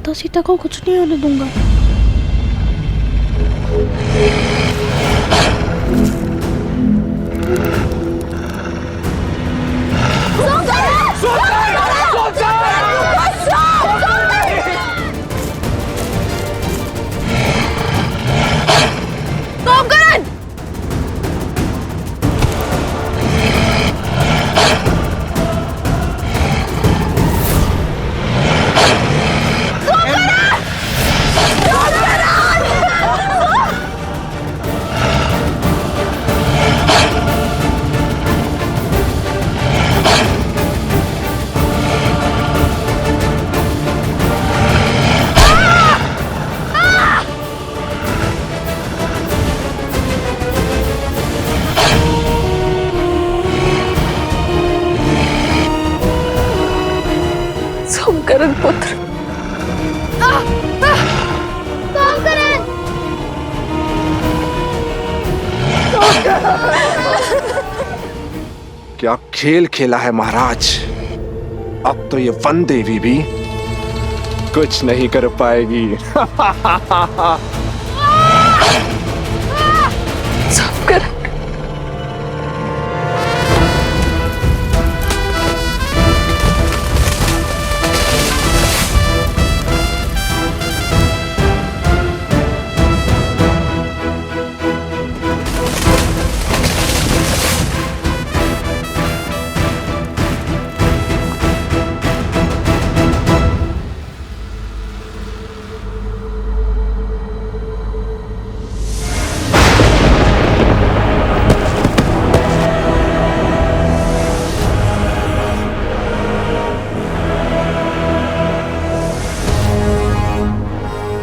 माता सीता को कुछ नहीं होने दूंगा। सोमकरण पुत्र, क्या खेल खेला है महाराज। अब तो ये वन देवी भी कुछ नहीं कर पाएगी। सोमकरण,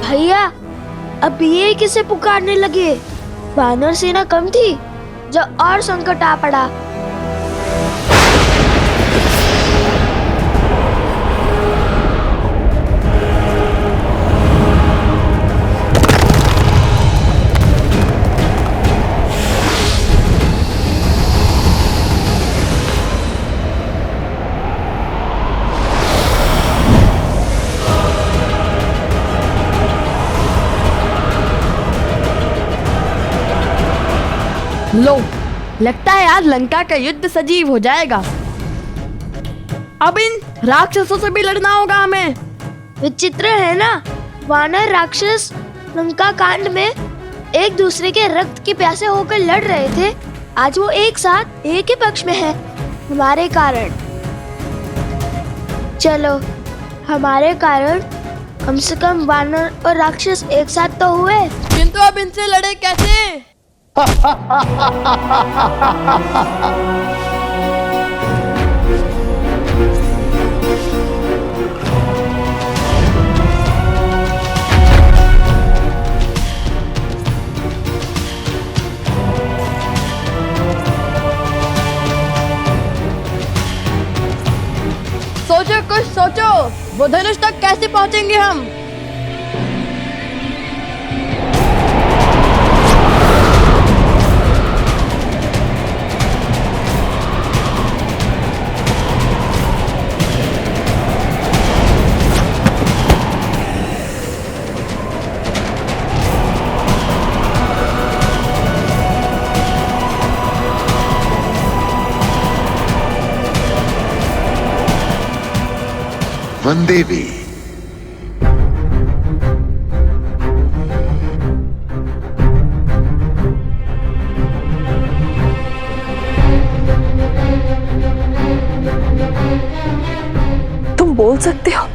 भैया अब ये किसे पुकारने लगे? वानर सेना कम थी जब और संकट आ पड़ा। लो, लगता है आज लंका का युद्ध सजीव हो जाएगा। अब इन राक्षसों से भी लड़ना होगा हमें। विचित्र है ना, वानर राक्षस लंका कांड में एक दूसरे के रक्त के प्यासे होकर लड़ रहे थे। आज वो एक साथ एक ही पक्ष में है हमारे कारण। चलो, हमारे कारण कम से कम वानर और राक्षस एक साथ तो हुए। किंतु अब इनसे लड़े कैसे? सोचो, कुछ सोचो। वो धनुष तक कैसे पहुंचेंगे हम? वन देवी, तुम बोल सकते हो?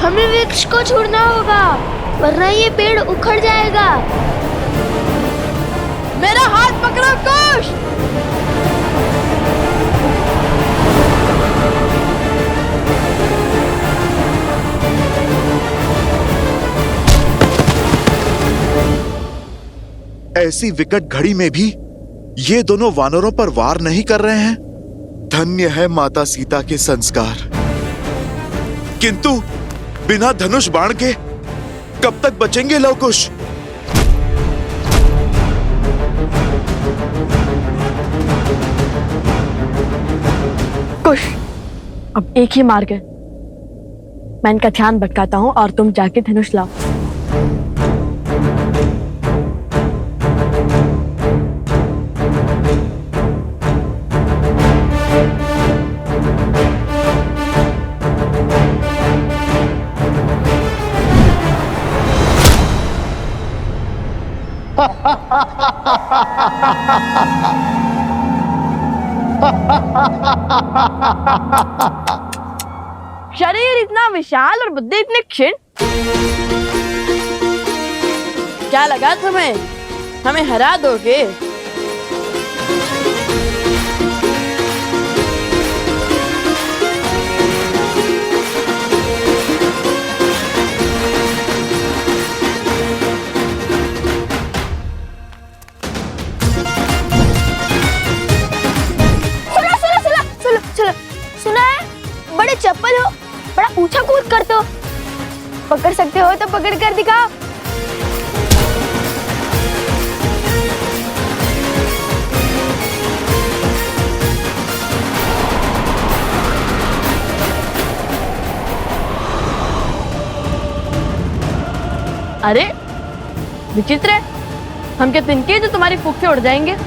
हमें वृक्ष को छोड़ना होगा वरना ये पेड़ उखड़ जाएगा। मेरा हाथ पकड़ो कुश। ऐसी विकट घड़ी में भी ये दोनों वानरों पर वार नहीं कर रहे हैं। धन्य है माता सीता के संस्कार। किंतु बिना धनुष बाण के कब तक बचेंगे लवकुश? कुश, अब एक ही मार्ग है। मैं इनका ध्यान भटकाता हूँ और तुम जाके धनुष लाओ। शरीर इतना विशाल और बुद्धि इतनी क्षीण। क्या लगा तुम्हें हमें हरा दोगे? सुना है, बड़े चप्पल हो, बड़ा ऊंचा कूद करते हो। पकड़ सकते हो तो पकड़ कर दिखाओ। अरे विचित्र है, हम क्या तिनके जो तुम्हारी फूंक से उड़ जाएंगे?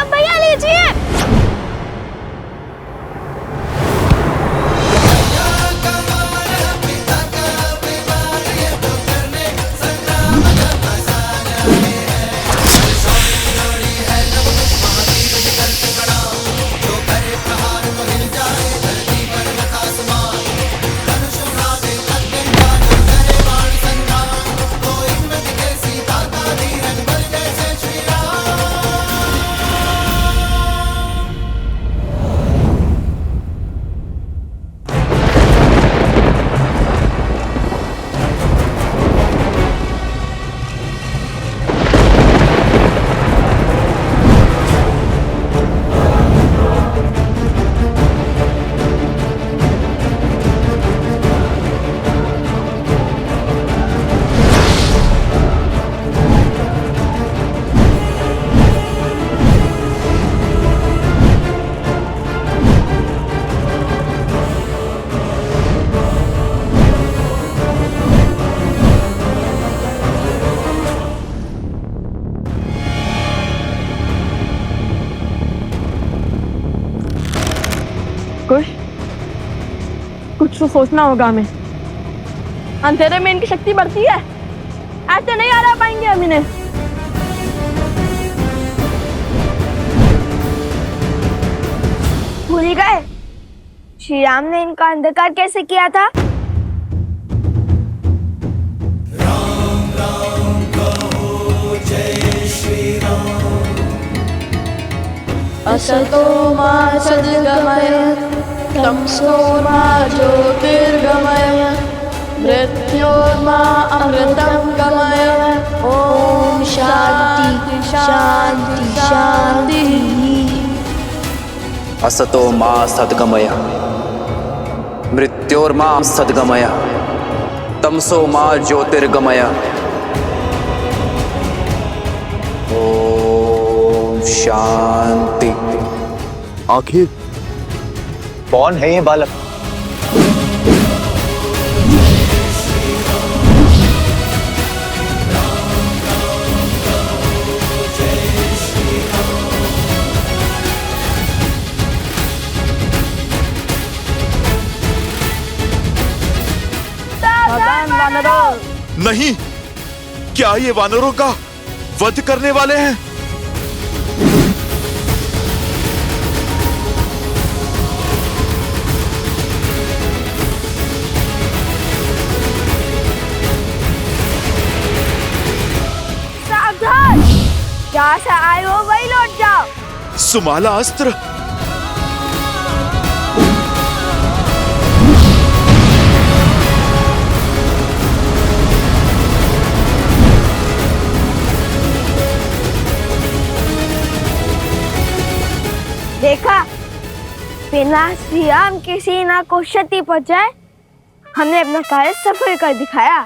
भैया लीजिए। कुछ कुछ तो सोचना होगा हमें। अंधेरे में इनकी शक्ति बढ़ती है, ऐसे नहीं हरा पाएंगे हम इन्हें। भूल गए श्री राम ने इनका अंधकार कैसे किया था? असतो मा सद्गमय तमसो मा ज्योतिर्गमय मृत्योर्मा अमृतं गमय। ओम शांति शांति शांति। असतो मा सद्गमय मृत्योर्मा सद्गमय तमसो मा ज्योतिर्गमय। ओम शांति। आखिर कौन है ये बालक? नहीं, क्या ये वानरों का वध करने वाले हैं? सावधान, जहाँ से आए हो वही लौट जाओ। सुमाला अस्त्र। देखा, बिना श्री राम की सेना को क्षति पहुंचाए हमने अपना कार्य सफल कर दिखाया।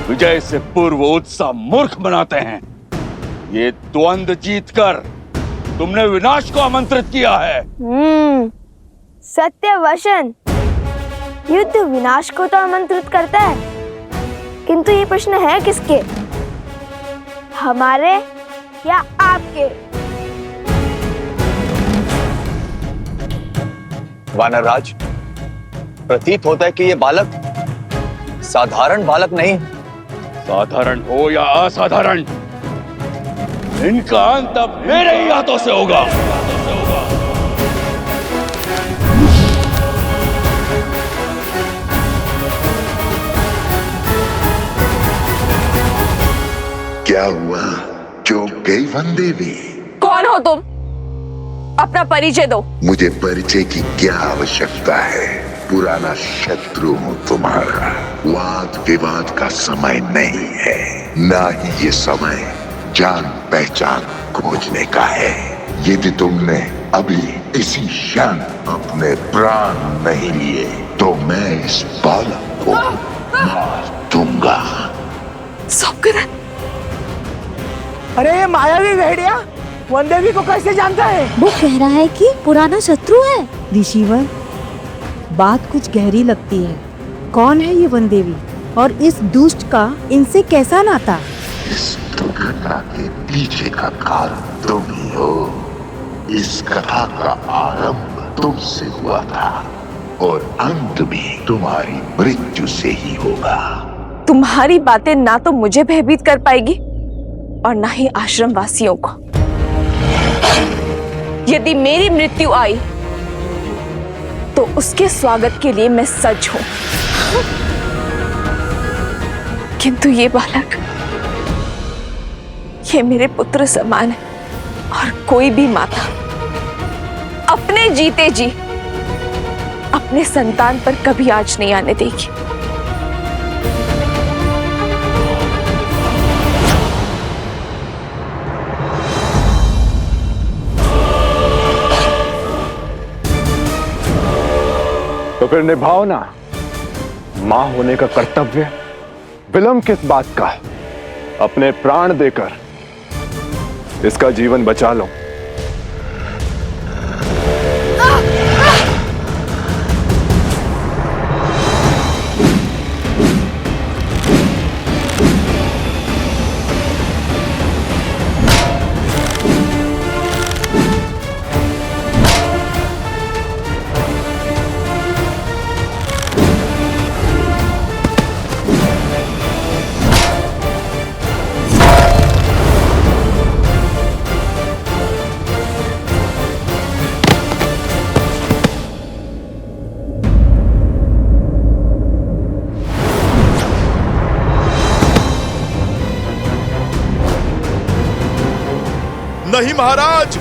विजय से पूर्व उत्साह मूर्ख बनाते हैं। ये द्वंद्व जीतकर तुमने विनाश को आमंत्रित किया है। सत्य वचन। युद्ध विनाश को तो आमंत्रित करता है, किंतु ये प्रश्न है किसके, हमारे या आपके? वानरराज, प्रतीत होता है कि ये बालक साधारण बालक नहीं। साधारण हो या असाधारण, इनका अंत अब मेरे ही हाथों से होगा। क्या हुआ? चौंक गई वनदेवी? कौन हो तुम? अपना परिचय दो। मुझे परिचय की क्या आवश्यकता है? पुराना शत्रु हूं तुम्हारा। वाद विवाद का समय नहीं है, ना ही ये समय जान पहचान खोजने का है। यदि तुमने अभी इसी क्षण अपने प्राण नहीं लिए तो मैं इस बालक को मार दूंगा। अरे ये मायावी भेड़िया वनदेवी को कैसे जानता है? वो कह रहा है कि पुराना शत्रु है। ऋषिवर, बात कुछ गहरी लगती है। कौन है ये वनदेवी और इस दुष्ट का इनसे कैसा नाता? इस दुर्घटना के पीछे का कारण तुम ही हो। इस कथा का आरंभ तुमसे हुआ था और अंत भी तुम्हारी मृत्यु से ही होगा। तुम्हारी बातें ना तो मुझे भयभीत कर पाएगी और ना ही आश्रम वासियों को। यदि मेरी मृत्यु आई तो उसके स्वागत के लिए मैं सज्ज हूं, किंतु ये बालक, ये मेरे पुत्र समान है और कोई भी माता अपने जीते जी अपने संतान पर कभी आँच नहीं आने देगी। तो फिर निभाओ ना मां होने का कर्तव्य। विलंब किस बात का? अपने प्राण देकर इसका जीवन बचा लो। नहीं महाराज,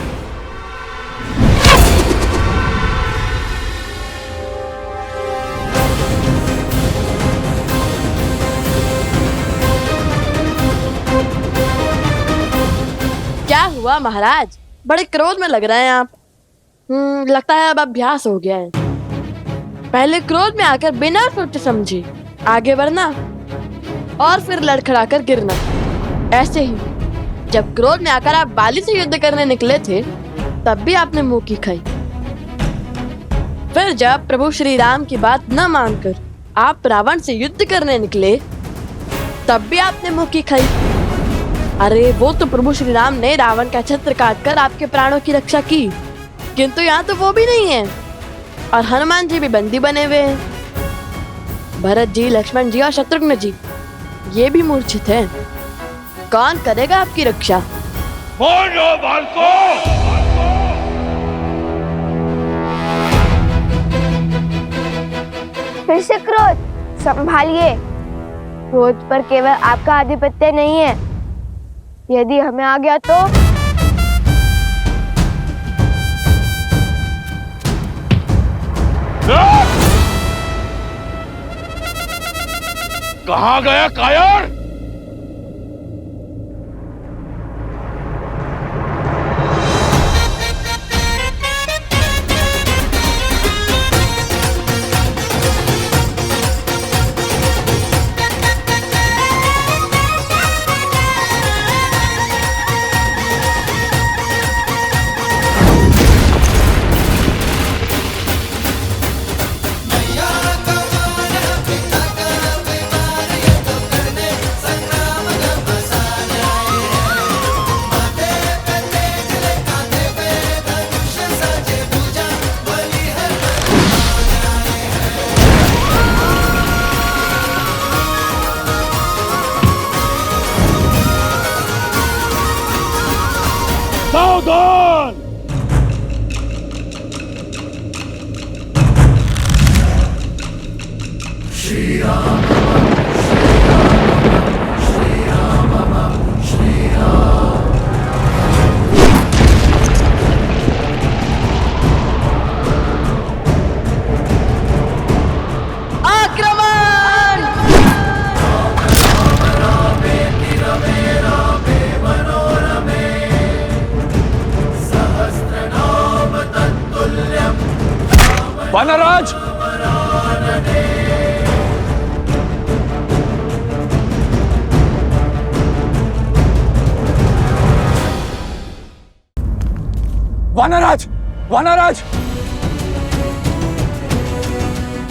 क्या हुआ महाराज? बड़े क्रोध में लग रहे हैं आप। लगता है अब अभ्यास हो गया है। पहले क्रोध में आकर बिना सोचे समझे आगे बढ़ना और फिर लड़खड़ाकर गिरना। ऐसे ही जब क्रोध में आकर आप बाली से युद्ध करने निकले थे तब भी आपने मुंह की खाई। फिर जब प्रभु श्री राम की बात न मानकर आप रावण से युद्ध करने निकले तब भी आपने मुंह की खाई। अरे वो तो प्रभु श्री राम ने रावण का छत्र काटकर आपके प्राणों की रक्षा की, किंतु यहाँ तो वो भी नहीं है। और हनुमान जी भी बंदी बने हुए हैं। भरत जी, लक्ष्मण जी और शत्रुघ्न जी ये भी मूर्छित हैं। कौन करेगा आपकी रक्षा? बोलो बालको! फिर से क्रोध संभालिए। क्रोध पर केवल आपका आधिपत्य नहीं है, यदि हमें आ गया तो कहाँ गया कायर? सावधान! वानराज! वानराज! वानराज!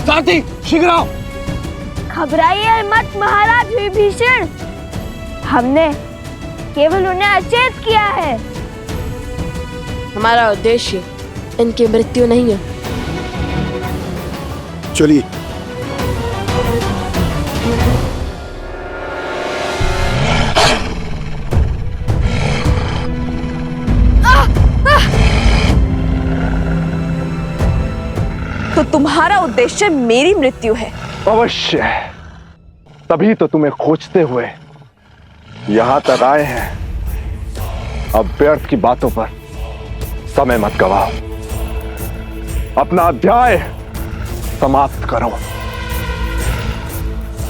सारथी, शीघ्र आओ! घबराइए मत महाराज विभीषण, हमने केवल उन्हें अचेत किया है। हमारा उद्देश्य इनकी मृत्यु नहीं है। चलिए। तो तुम्हारा उद्देश्य मेरी मृत्यु है? अवश्य, तभी तो तुम्हें खोजते हुए यहां तक आए हैं। अब व्यर्थ की बातों पर समय मत गवाओ, अपना अध्याय समाप्त करो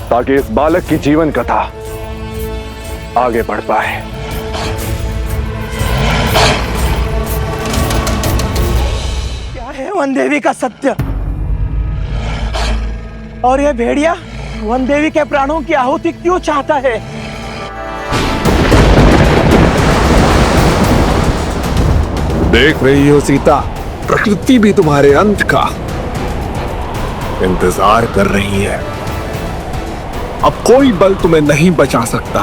ताकि इस बालक की जीवन कथा आगे बढ़ पाए। क्या है वन देवी का सत्य? और यह भेड़िया वन देवी के प्राणों की आहुति क्यों चाहता है? देख रही हो सीता, प्रकृति भी तुम्हारे अंत का इंतजार कर रही है। अब कोई बल तुम्हें नहीं बचा सकता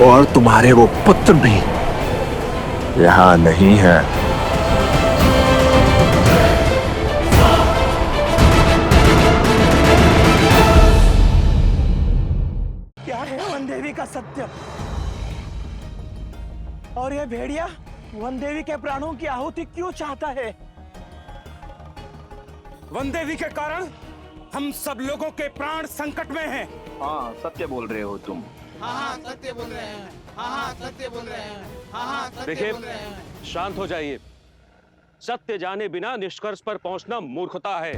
और तुम्हारे वो पुत्र भी यहां नहीं है। क्या है वन देवी का सत्य? और यह भेड़िया वन देवी के प्राणों की आहुति क्यों चाहता है? वन देवी के कारण हम सब लोगों के प्राण संकट में हैं। हाँ, सत्य बोल रहे हो तुम। हाँ, सत्य बोल रहे हैं। हाँ, सत्य बोल रहे हैं। हाँ, देखिए, शांत हो जाइए। सत्य जाने बिना निष्कर्ष पर पहुंचना मूर्खता है।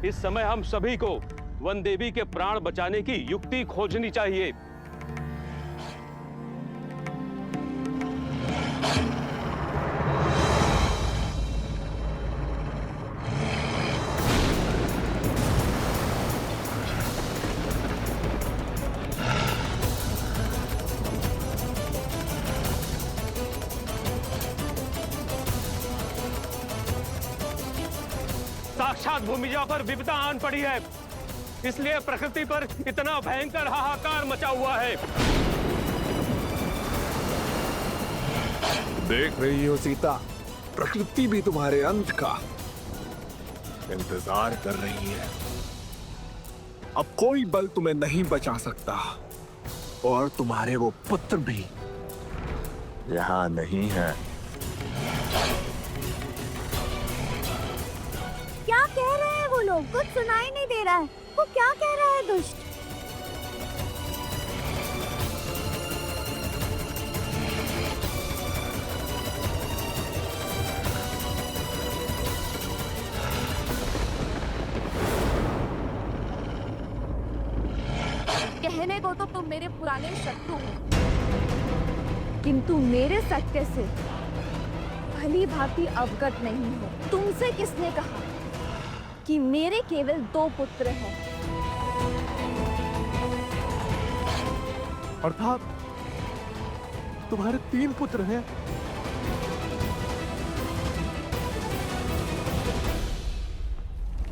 इस समय हम सभी को वन देवी के प्राण बचाने की युक्ति खोजनी चाहिए। साक्षात भूमिजा पर विपदा आन पड़ी है, इसलिए प्रकृति पर इतना भयंकर हाहाकार मचा हुआ है। देख रही हो सीता, प्रकृति भी तुम्हारे अंत का इंतजार कर रही है। अब कोई बल तुम्हें नहीं बचा सकता और तुम्हारे वो पुत्र भी यहां नहीं है। क्या कह रहे हैं वो लोग? कुछ सुनाई नहीं दे रहा है। वो क्या कह रहा है दुष्ट? कहने को तो तुम मेरे पुराने शत्रु हो, किंतु मेरे सत्य से भली भांति अवगत नहीं हो। तुमसे किसने कहा कि मेरे केवल 2 पुत्र हैं? अर्थात तुम्हारे 3 पुत्र हैं।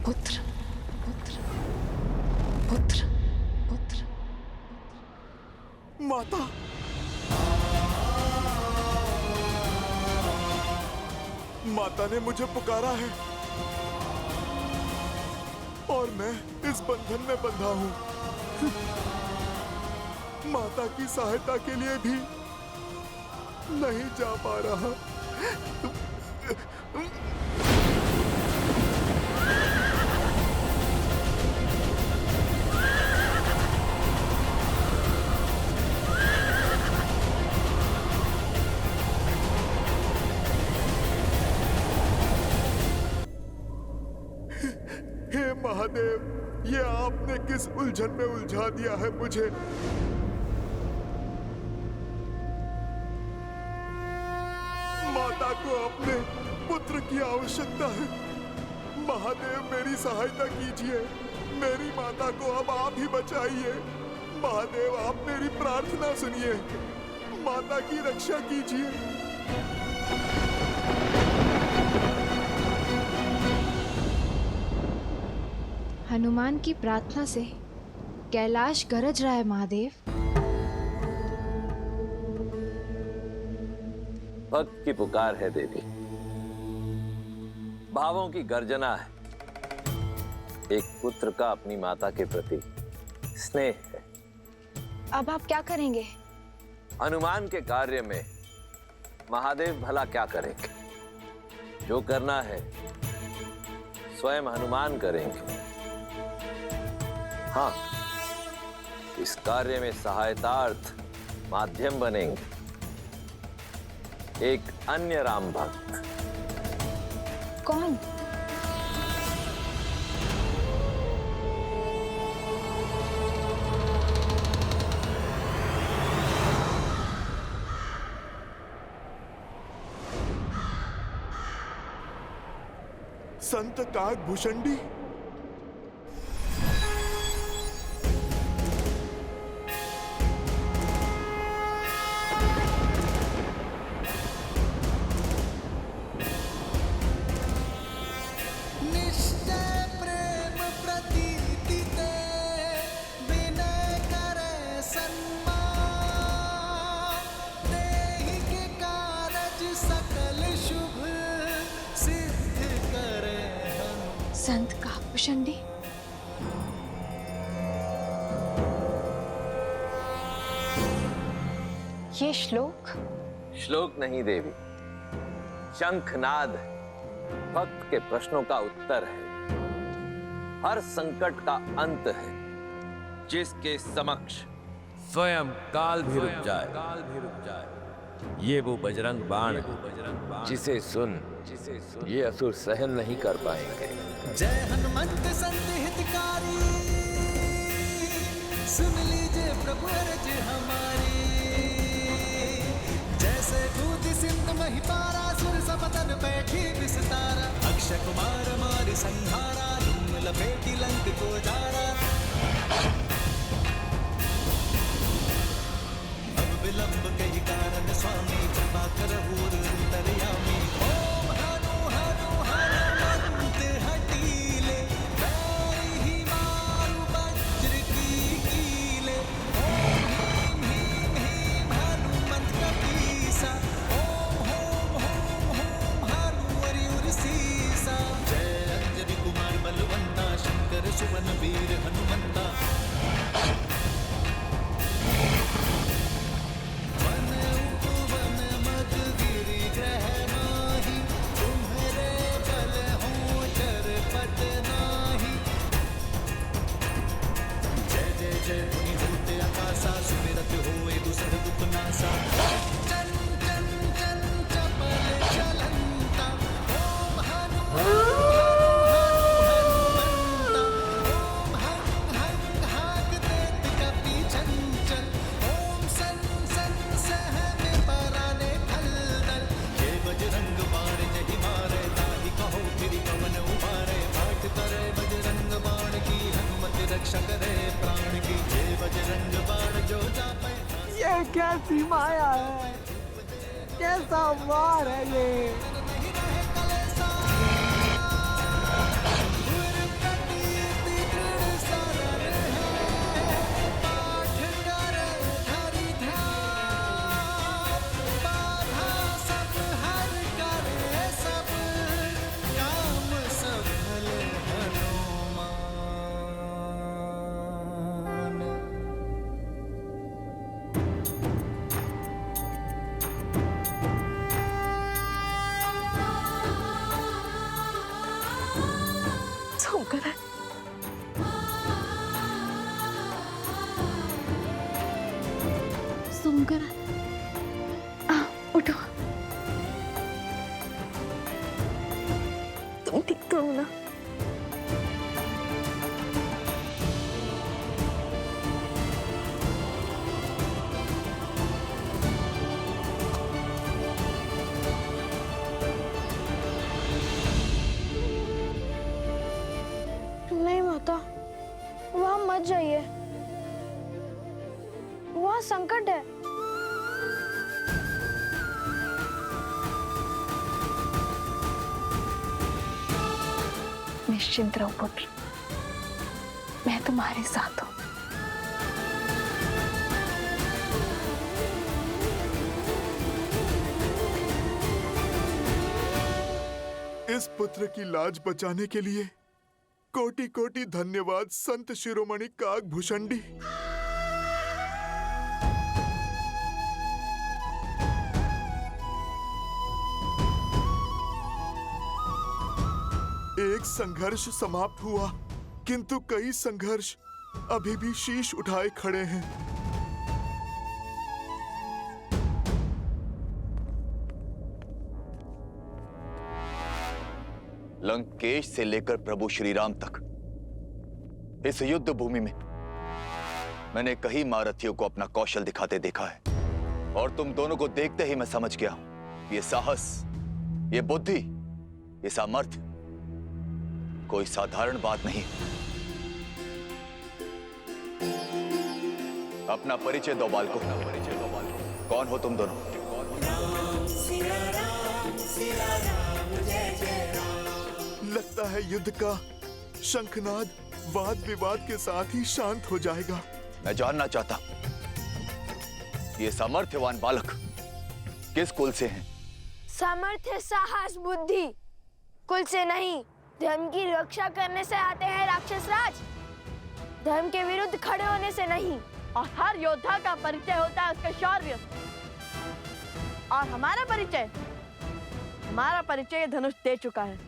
पुत्र पुत्र पुत्र पुत्र माता, माता ने मुझे पुकारा है और मैं इस बंधन में बंधा हूं। माता की सहायता के लिए भी नहीं जा पा रहा। हे महादेव, ये आपने किस उलझन में उलझा दिया है मुझे। माता को अपने पुत्र की आवश्यकता है। महादेव, मेरी सहायता कीजिए। मेरी माता को अब आप ही बचाइए। महादेव, आप मेरी प्रार्थना सुनिए। माता की रक्षा कीजिए। हनुमान की प्रार्थना से कैलाश गरज रहा है महादेव। भक्त की पुकार है देवी, भावों की गर्जना है। एक पुत्र का अपनी माता के प्रति स्नेह है। अब आप क्या करेंगे? हनुमान के कार्य में महादेव भला क्या करेंगे? जो करना है स्वयं हनुमान करेंगे। हाँ, इस कार्य में सहायतार्थ माध्यम बनेंगे एक अन्य राम भक्त। कौन? संत काकभूषणी। संत काकभूषणी। ये श्लोक नहीं देवी, शंखनाद भक्त के प्रश्नों का उत्तर है। हर संकट का अंत है, जिसके समक्ष स्वयं काल भी रुक जाए। ये वो बजरंग बाण है, जिसे सुन ये असुर सहन नहीं कर पाएंगे। जय हनुमंत संत हितकारी, सुन लीजिए प्रभु अरज हमारी। जैसे कूद सिंध महिपारा, सुर समतन बैठी विस्तारा। अक्षय कुमार मार संहारा, धूम लपेटी लंक को जारा। अब विलंब कही कारण स्वामी, कृपा करहु अंतर्यामी। ओम हनु हनु हनुमंत हटीले, बैर ही मारु वज्र की कीले। ओम ह्रीं ह्रीं ह्रीं हनुमंत कपीसा। ओम होम होम होम हनु हरि उर सीसा। जय अंजनी कुमार रक्षा करे प्राण की, जय बजरंग बाण जो जापे। ये कैसी माया है, कैसा वार है ये। सुमकर उठो। तुम ठीक तो हो ना? नहीं माता, वहां मत जाइए, वहां संकट है। निश्चिंत रहो पुत्र, मैं तुम्हारे साथ हूं। इस पुत्र की लाज बचाने के लिए कोटि कोटि धन्यवाद संत शिरोमणि काकभूषणी। एक संघर्ष समाप्त हुआ, किंतु कई संघर्ष अभी भी शीश उठाए खड़े हैं। लंकेश से लेकर प्रभु श्री राम तक इस युद्ध भूमि में मैंने कई महारथियों को अपना कौशल दिखाते देखा है, और तुम दोनों को देखते ही मैं समझ गया हूं, ये साहस, ये बुद्धि, ये सामर्थ्य कोई साधारण बात नहीं। अपना परिचय दो बालकों, कौन हो तुम दोनों? लगता है युद्ध का शंखनाद वाद विवाद के साथ ही शांत हो जाएगा। मैं जानना चाहता ये सामर्थ्यवान बालक किस कुल से हैं? सामर्थ्य, साहस, बुद्धि कुल से नहीं, धर्म की रक्षा करने से आते हैं राक्षस राज। धर्म के विरुद्ध खड़े होने से नहीं। और हर योद्धा का परिचय होता है उसके शौर्य। और हमारा परिचय धनुष दे चुका है।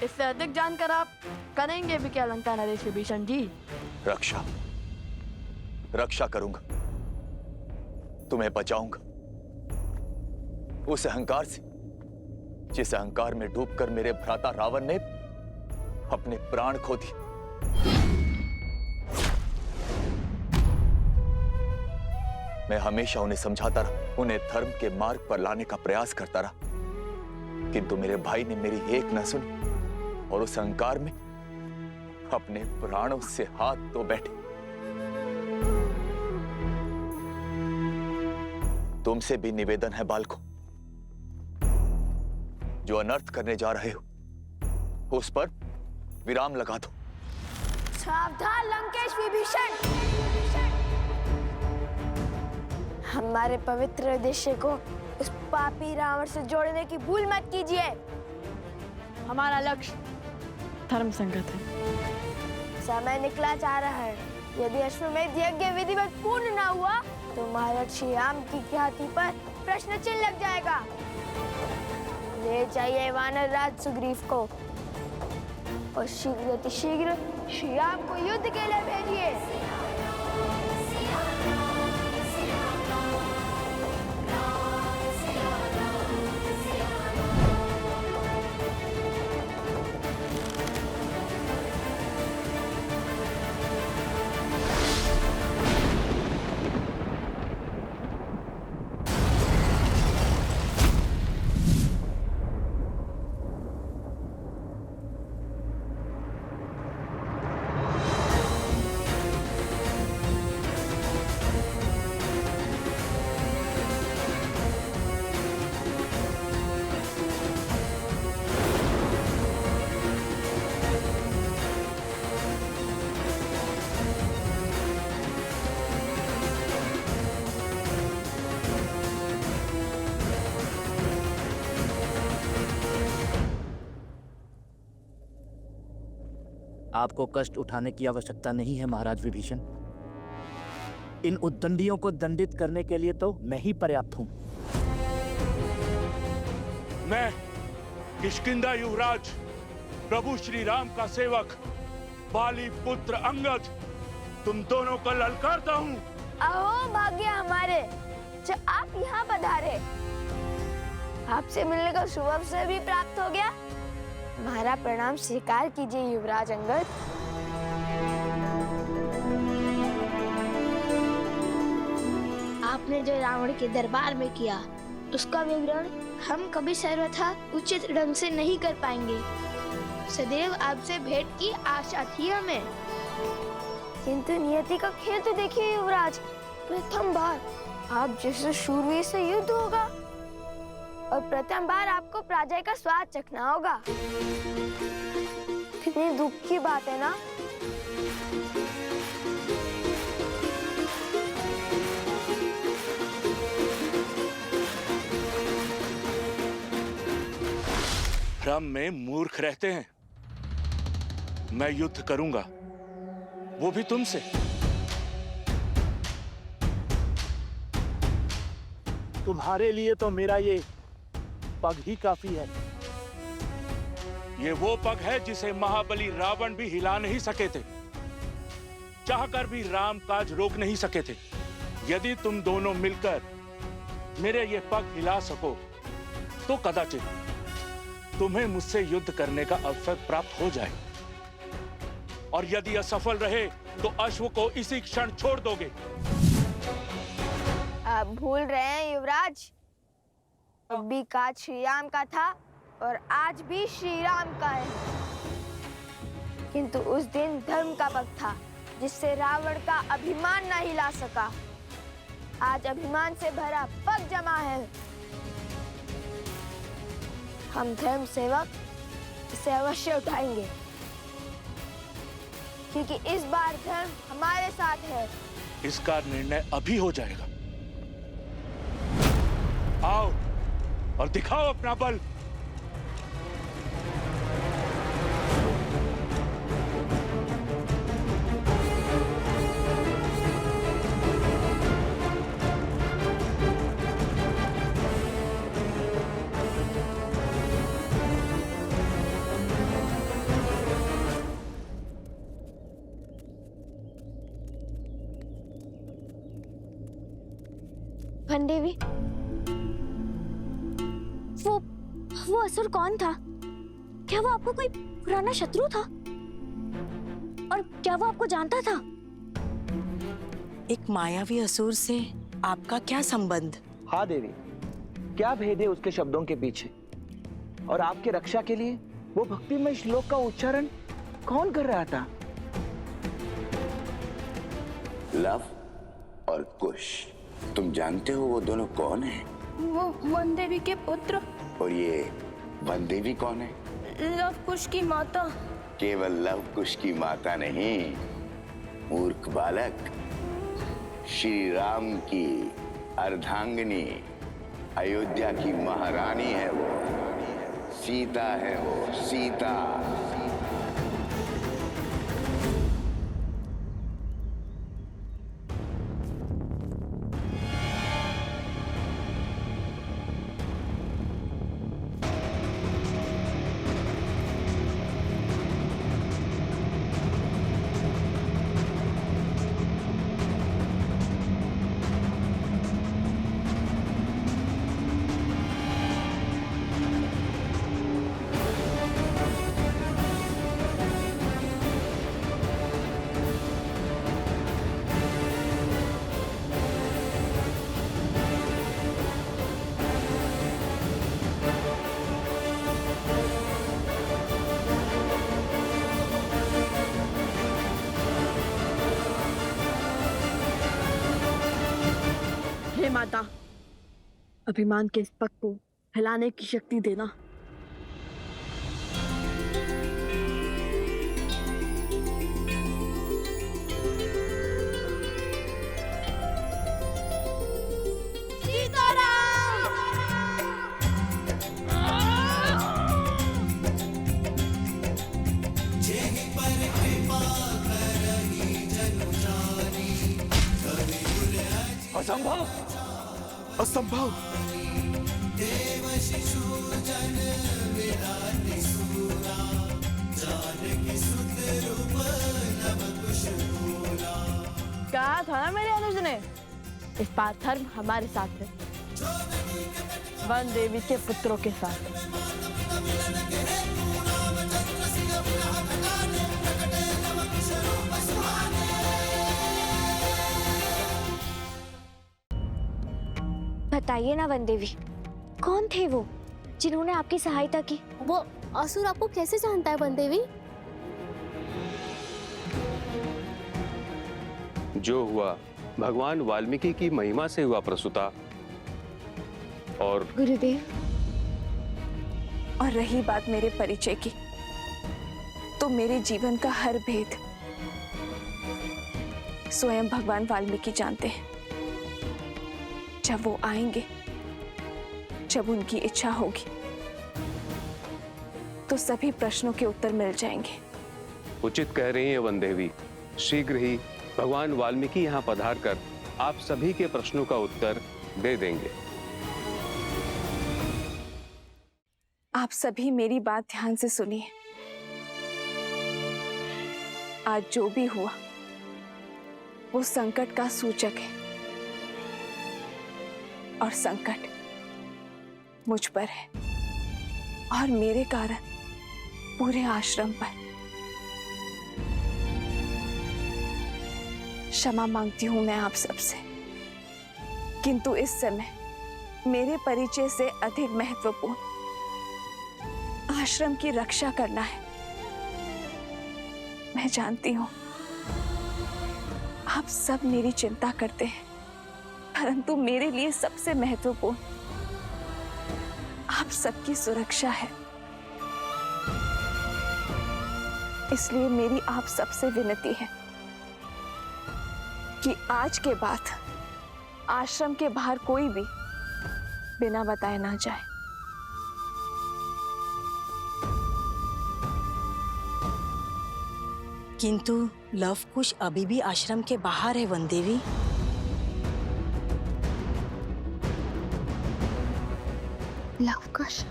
इससे अधिक जानकर आप करेंगे भी क्या लंका नरेश विभीषण जी? रक्षा करूंगा, तुम्हें बचाऊंगा उस अहंकार से जिस अहंकार में डूबकर मेरे भ्राता रावण ने अपने प्राण खो दिए। मैं हमेशा उन्हें समझाता रहा, उन्हें धर्म के मार्ग पर लाने का प्रयास करता रहा, किंतु मेरे भाई ने मेरी एक न सुनी और उस अहंकार में अपने प्राणों से हाथ धो बैठे। तुमसे भी निवेदन है बालकों, जो अनर्थ करने जा रहे हो उस पर विराम लगा दो। सावधान लंकेश विभीषण, हमारे पवित्र उद्देश्य को उस पापी रावण से जोड़ने की भूल मत कीजिए। हमारा लक्ष्य धर्म संगत है। समय निकला जा रहा है। यदि अश्वमेध यज्ञ विधिवत पूर्ण न हुआ तो महर्षि राम की ख्याति पर प्रश्न चिन्ह लग जाएगा। ले जाइए वानर राज सुग्रीव को और शीघ्र अतिशीघ्र श्री राम को युद्ध के लिए भेजिए। आपको कष्ट उठाने की आवश्यकता नहीं है महाराज विभीषण। इन उद्दंडियों को दंडित करने के लिए तो मैं ही पर्याप्त हूं। मैं किष्किंधा युवराज प्रभु श्री राम का सेवक बाली पुत्र अंगद तुम दोनों को ललकारता हूं। अहो भाग्य हमारे जो आप यहाँ पधारे। आपसे मिलने का शुभ अवसर भी प्राप्त हो गया। हमारा प्रणाम स्वीकार कीजिए युवराज अंगद। आपने जो रावण के दरबार में किया उसका विवरण हम कभी सर्वथा उचित ढंग से नहीं कर पाएंगे। सदैव आपसे भेंट की आशा थी हमें, किंतु नियति का खेल तो देखिए युवराज। प्रथम बार आप जैसे शूरवीर से युद्ध होगा और प्रथम बार आपको पराजय का स्वाद चखना होगा। कितनी दुख की बात है ना। भ्रम में मूर्ख रहते हैं। मैं युद्ध करूंगा, वो भी तुमसे। तुम्हारे लिए तो मेरा ये पग ही काफी है। ये वो पग है जिसे महाबली रावण भी हिला नहीं सके थे। चाहकर भी राम काज रोक नहीं सके थे। यदि तुम दोनों मिलकर मेरे ये पग हिला सको तो कदाचित तुम्हें मुझसे युद्ध करने का अवसर प्राप्त हो जाए, और यदि असफल रहे तो अश्व को इसी क्षण छोड़ दोगे। आप भूल रहे हैं युवराज, अब भी काज श्री राम का था और आज भी श्री राम का है। किंतु उस दिन धर्म का पग था जिससे रावण का अभिमान न हिला सका। आज अभिमान से भरा पग जमा है। हम धर्म सेवक इसे अवश्य उठाएंगे, क्योंकि इस बार धर्म हमारे साथ है। इसका निर्णय अभी हो जाएगा। आओ और दिखाओ अपना बल। देवी, वो असुर कौन था? क्या वो आपको कोई पुराना शत्रु था? और क्या वो आपको जानता था? एक मायावी असुर से आपका क्या संबंध? हाँ देवी, क्या भेद है उसके शब्दों के पीछे? और आपके रक्षा के लिए वो भक्तिमय श्लोक का उच्चारण कौन कर रहा था? लव और कुश, तुम जानते हो वो दोनों कौन हैं? वो वन देवी के पुत्र। और ये वन देवी कौन है? लव कुश की माता। केवल लव कुश की माता नहीं, मूर्ख बालक, श्री राम की अर्धांगिनी, अयोध्या की महारानी है वो, सीता है वो, सीता। माता, अभिमान के इस पग को हिलाने की शक्ति देना। जेहि पर असंभव। असंभव। कहा था ना मेरे अनुज ने, इस बार धर्म हमारे साथ है, वन देवी के पुत्रों के साथ। बताइए ना वन देवी, कौन थे वो जिन्होंने आपकी सहायता की? वो असुर आपको कैसे जानता है वन देवी? जो हुआ भगवान वाल्मीकि की महिमा से हुआ प्रसूता। और गुरुदेव, और रही बात मेरे परिचय की, तो मेरे जीवन का हर भेद स्वयं भगवान वाल्मीकि जानते हैं। जब वो आएंगे, जब उनकी इच्छा होगी, तो सभी प्रश्नों के उत्तर मिल जाएंगे। उचित कह रही हैं वन देवी। शीघ्र ही भगवान वाल्मीकि यहाँ पधार कर आप सभी के प्रश्नों का उत्तर दे देंगे। आप सभी मेरी बात ध्यान से सुनिए। आज जो भी हुआ वो संकट का सूचक है, और संकट मुझ पर है और मेरे कारण पूरे आश्रम पर। क्षमा मांगती हूं मैं आप सबसे, किंतु इस समय मेरे परिचय से अधिक महत्वपूर्ण आश्रम की रक्षा करना है। मैं जानती हूं आप सब मेरी चिंता करते हैं, परंतु मेरे लिए सबसे महत्वपूर्ण आप सबकी सुरक्षा है। इसलिए मेरी आप सबसे विनती है कि आज के बाद आश्रम के बाहर कोई भी बिना बताए ना जाए। किंतु लव कुश अभी भी आश्रम के बाहर है वन देवी। लव कुश,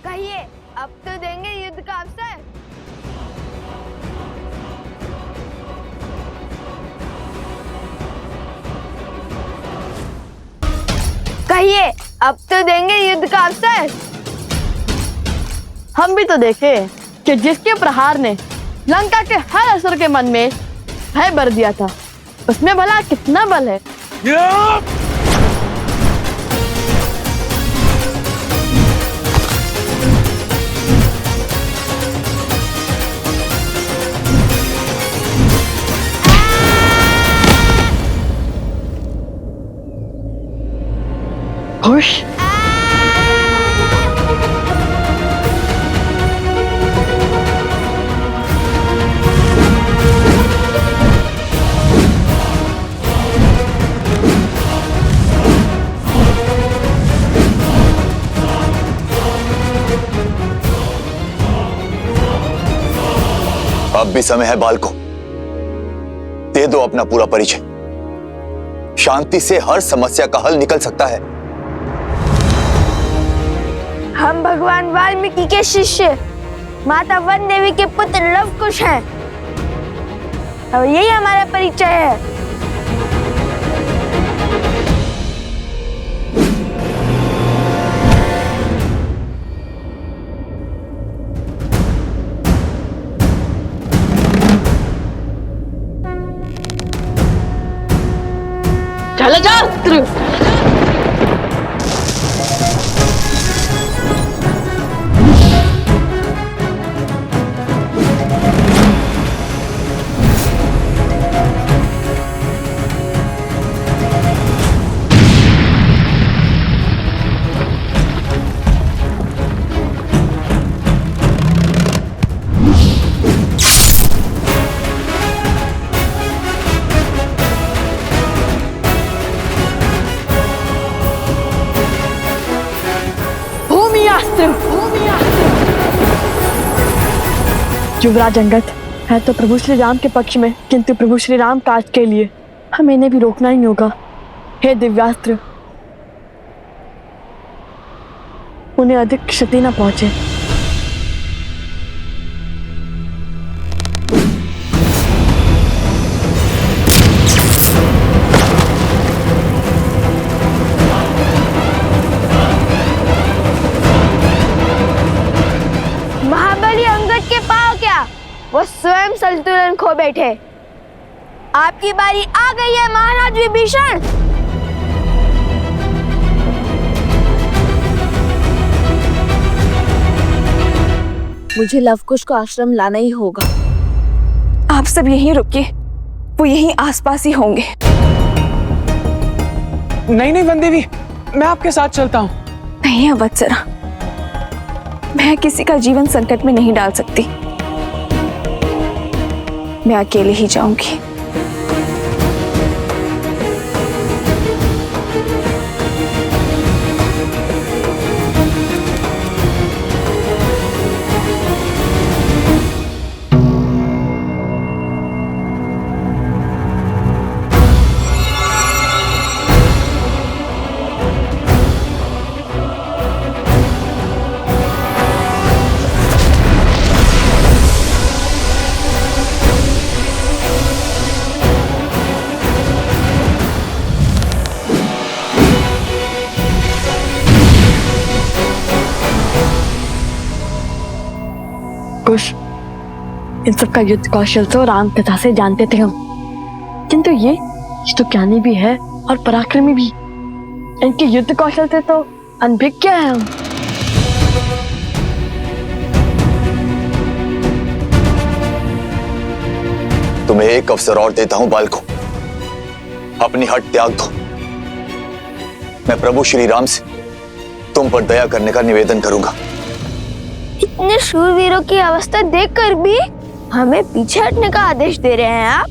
कहिए, अब तो देंगे युद्ध का अवसर? कहिए, अब तो देंगे युद्ध का अवसर? हम भी तो देखे कि जिसके प्रहार ने लंका के हर असुर के मन में भय भर दिया था, उसमें भला कितना बल है। खुश अब भी समय है बालकों, दे दो अपना पूरा परिचय। शांति से हर समस्या का हल निकल सकता है। हम भगवान वाल्मीकि के शिष्य माता वन देवी के पुत्र लव कुश हैं, और यही हमारा परिचय है। चले जाओ। युवराज अंगद है तो प्रभु श्री राम के पक्ष में, किंतु प्रभु श्री राम काज के लिए हमें इन्हें भी रोकना ही होगा। हे दिव्यास्त्र, उन्हें अधिक क्षति न पहुंचे। महाबली अंगद के पांव क्या, वो स्वयं संतुलन खो बैठे। आपकी बारी आ गई है महाराज विभीषण। मुझे लवकुश को आश्रम लाना ही होगा। आप सब यहीं रुकिए, वो यहीं आसपास ही होंगे। नहीं नहीं वनदेवी, मैं आपके साथ चलता हूँ। नहीं अवत्सरा, मैं किसी का जीवन संकट में नहीं डाल सकती। मैं अकेले ही जाऊंगी। कुश, इन सब का युद्ध कौशल तो राम कथा से जानते थे हम, किंतु ये तो ज्ञानी भी है और पराक्रमी भी। इनके युद्ध कौशल से तो अनभिज्ञ है हम। तुम्हें एक अवसर और देता हूं बालकों, अपनी हट त्याग दो। मैं प्रभु श्री राम से तुम पर दया करने का निवेदन करूंगा। इतने शूरवीरों की अवस्था देखकर भी हमें पीछे हटने का आदेश दे रहे हैं आप?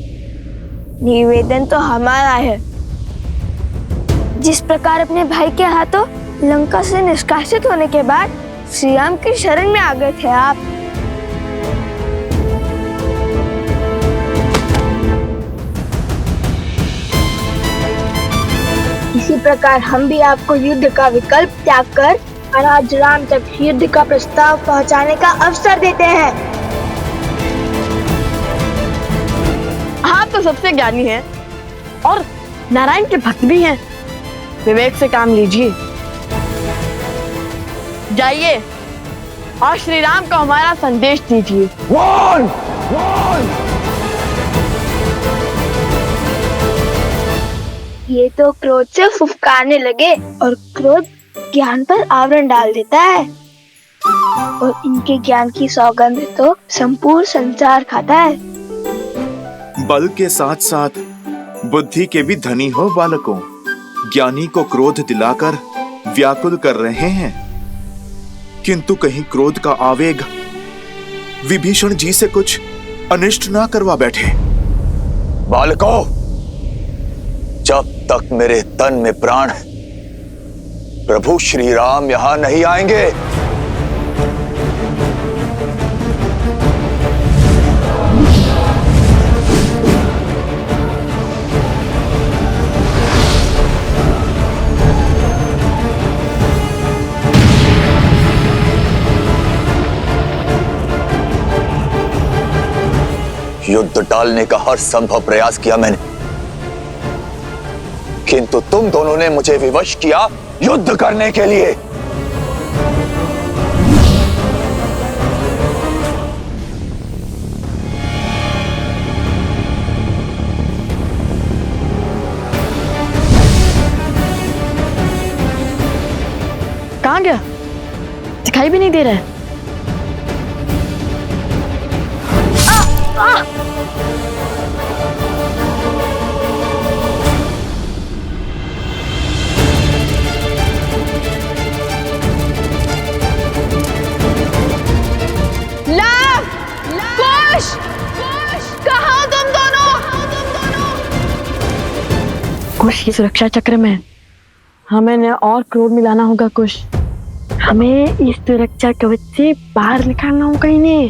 निवेदन तो हमारा है। जिस प्रकार अपने भाई के हाथों लंका से निष्कासित होने के बाद श्री राम की शरण में आ गए थे आप, इसी प्रकार हम भी आपको युद्ध का विकल्प त्याग कर महाराज राम तक युद्ध का प्रस्ताव पहुंचाने का अवसर देते हैं। आप तो सबसे ज्ञानी हैं और नारायण के भक्त भी हैं। विवेक से काम लीजिए। जाइए और श्री राम को हमारा संदेश दीजिए। ये तो क्रोध से फुफकारने लगे और क्रोध ज्ञान पर आवरण डाल देता है और इनके ज्ञान की सौगंध तो संपूर्ण संसार खाता है। बल के साथ साथ बुद्धि के भी धनी हो बालकों। ज्ञानी को क्रोध दिलाकर व्याकुल कर रहे हैं, किंतु कहीं क्रोध का आवेग विभीषण जी से कुछ अनिष्ट ना करवा बैठे। बालकों, जब तक मेरे तन में प्राण है प्रभु श्री राम यहां नहीं आएंगे। युद्ध टालने का हर संभव प्रयास किया मैंने, किंतु तुम दोनों ने मुझे विवश किया युद्ध करने के लिए। कहाँ गया? दिखाई भी नहीं दे रहा है। कुश की सुरक्षा चक्र में हमें न और क्रोध मिलाना होगा। कुश, हमें इस सुरक्षा कवच से बाहर निकालना होगा इन्हें।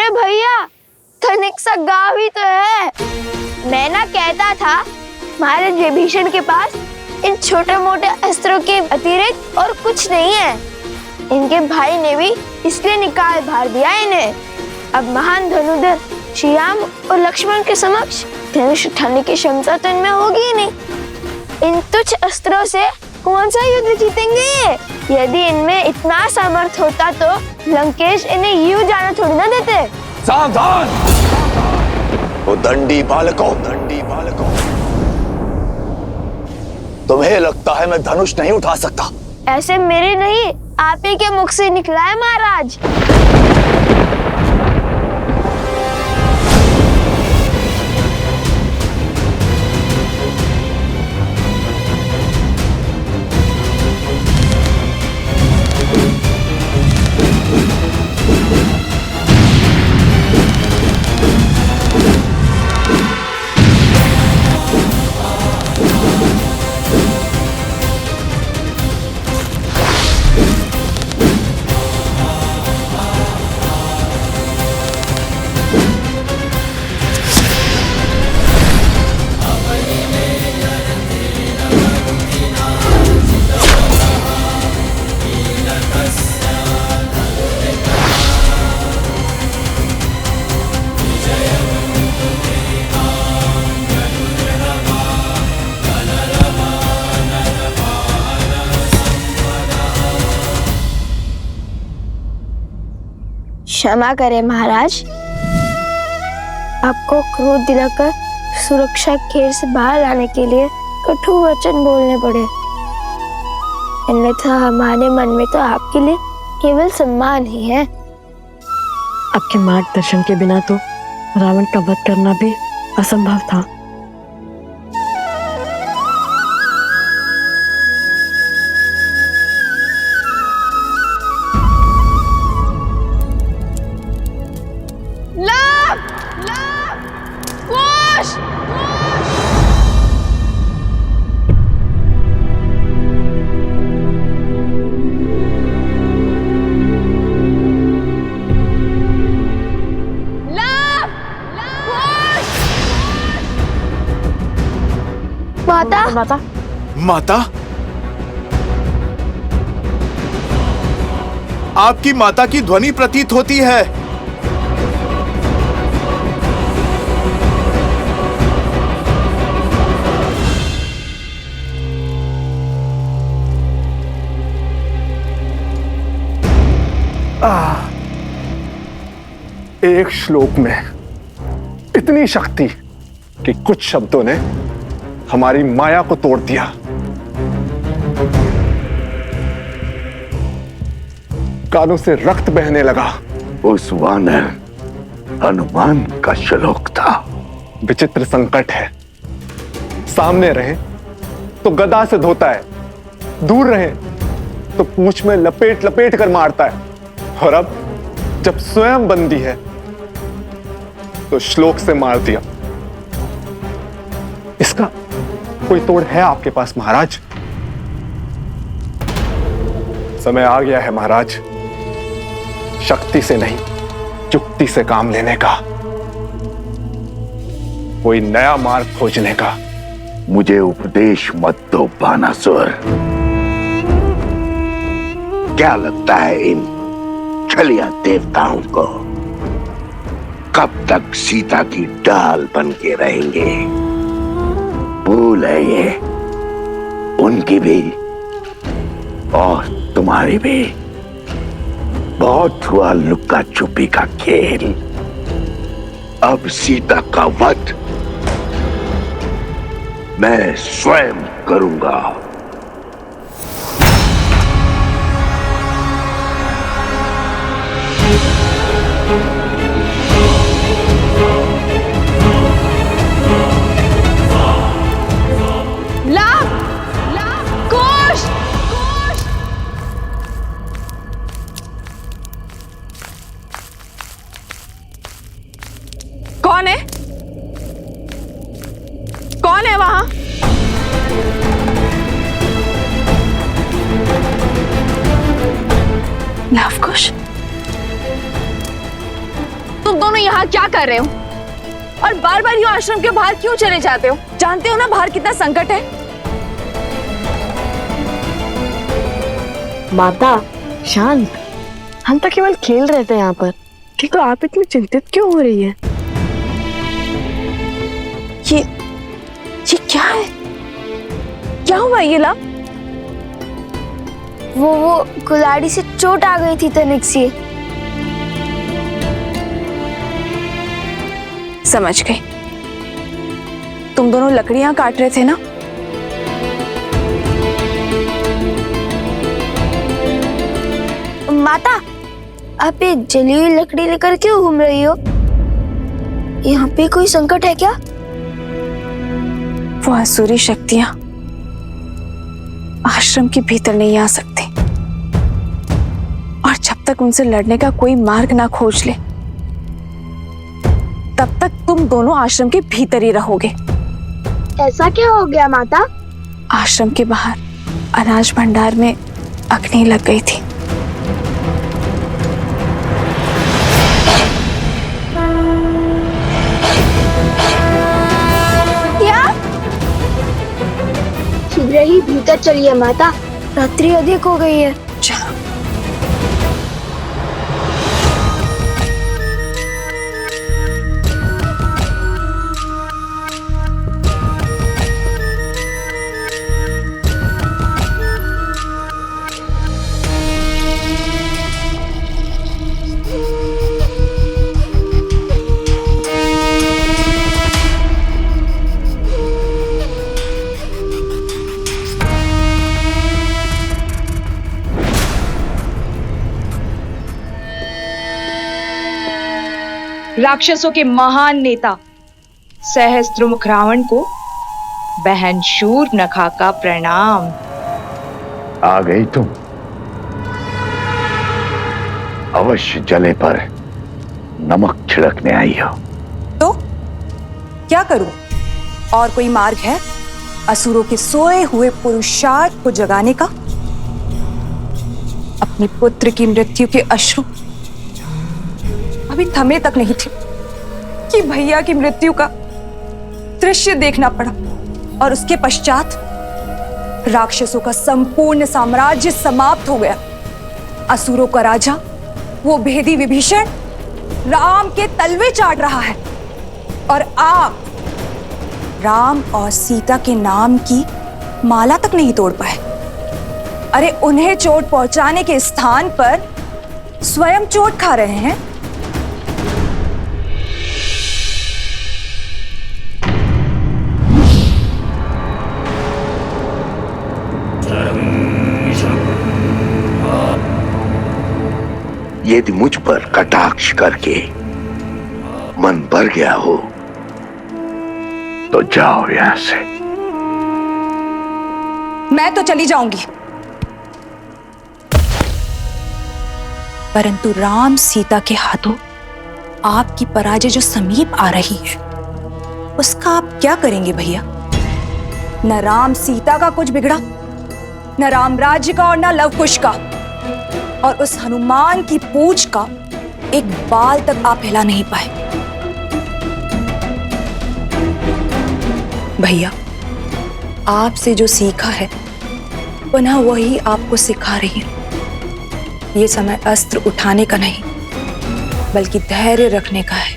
अरे भैया, तनिक सा गाँव ही तो है। मैं ना कहता था महाराज विभीषण के पास इन छोटे मोटे अस्त्रों के अतिरिक्त और कुछ नहीं है। इनके भाई ने भी इसलिए निकाल भार दिया इन्हें। अब महान धनुर्धर श्री राम और लक्ष्मण के समक्ष धनुष उठाने की क्षमता तो इनमें होगी ही नहीं। इन तुच्छ अस्त्रों से कौन सा युद्ध जीतेंगे ये? यदि इनमें इतना सामर्थ्य होता तो लंकेश इन्हें यूं जाना थोड़ी ना देते। सावधान! वो दंडी बालकों, तुम्हें लगता है मैं धनुष नहीं उठा सकता? ऐसे मेरे नहीं, आप ही के मुख से निकला है महाराज। क्षमा करें महाराज, आपको क्रोध दिलाकर सुरक्षा घेर से बाहर लाने के लिए कठोर वचन बोलने पड़े। अन्यथा हमारे मन में तो आपके लिए केवल सम्मान ही है। आपके मार्गदर्शन के बिना तो रावण का वध करना भी असंभव था। माता, माता? आपकी माता की ध्वनि प्रतीत होती है। एक श्लोक में इतनी शक्ति कि कुछ शब्दों ने हमारी माया को तोड़ दिया। कानों से रक्त बहने लगा। उस वानर हनुमान का श्लोक था। विचित्र संकट है, सामने रहे तो गदा से धोता है, दूर रहे तो पूंछ में लपेट लपेट कर मारता है, और अब जब स्वयं बंदी है तो श्लोक से मार दिया। इसका कोई तोड़ है आपके पास महाराज? समय आ गया है महाराज, शक्ति से नहीं युक्ति से काम लेने का, कोई नया मार्ग खोजने का। मुझे उपदेश मत दो बानासुर। क्या लगता है इन छलिया देवताओं को कब तक सीता की डाल बन के रहेंगे? भूल है ये उनकी भी और तुम्हारी भी। बहुत हुआ लुक्का छुपी का खेल, अब सीता का वध मैं स्वयं करूंगा। कौन है? कौन है वहां? लवकुश, तुम तुम दोनों यहाँ क्या कर रहे हो? और बार बार यूं आश्रम के बाहर क्यों चले जाते हो? जानते हो ना बाहर कितना संकट है। माता शांत, हम तो केवल खेल रहे थे यहाँ पर, तो आप इतनी चिंतित क्यों हो रही है? ये क्या है? क्या हुआ ये ला? वो कुल्हाड़ी से चोट आ गई थी तनिक सी। समझ गई। तुम दोनों लकड़ियां काट रहे थे ना? माता, आप ये जली हुई लकड़ी लेकर क्यों घूम रही हो? यहाँ पे कोई संकट है क्या? वो आसुरी शक्तियां आश्रम के भीतर नहीं आ सकती, और जब तक उनसे लड़ने का कोई मार्ग ना खोज ले, तब तक तुम दोनों आश्रम के भीतर ही रहोगे। ऐसा क्या हो गया माता? आश्रम के बाहर अनाज भंडार में अग्नि लग गई थी। शीघ्र ही भीतर चलिए माता, रात्रि अधिक हो गई है। चलो। राक्षसों के महान नेता सहस्त्रमुख रावण को बहन शूर्पणखा का प्रणाम। आ गई तुम। अवश्य जले पर नमक छिड़कने आई हो। तो क्या करूं? और कोई मार्ग है असुरों के सोए हुए पुरुषार्थ को जगाने का? अपने पुत्र की मृत्यु के अश्रु अभी थमे तक नहीं थे कि भैया की मृत्यु का दृश्य देखना पड़ा, और उसके पश्चात राक्षसों का संपूर्ण साम्राज्य समाप्त हो गया। असुरों का राजा वो भेदी विभीषण राम के तलवे चाट रहा है, और आप राम और सीता के नाम की माला तक नहीं तोड़ पाए। अरे उन्हें चोट पहुंचाने के स्थान पर स्वयं चोट खा रहे हैं। यदि मुझ पर कटाक्ष करके मन भर गया हो तो जाओ यहां से। मैं तो चली जाऊंगी, परंतु राम सीता के हाथों आपकी पराजय जो समीप आ रही है, उसका आप क्या करेंगे भैया? न राम सीता का कुछ बिगड़ा, न राम राज्य का और न लवकुश का, और उस हनुमान की पूंछ का एक बाल तक आप हिला नहीं पाए। भैया, आपसे जो सीखा है पुनः वही आपको सिखा रही है। ये समय अस्त्र उठाने का नहीं, बल्कि धैर्य रखने का है।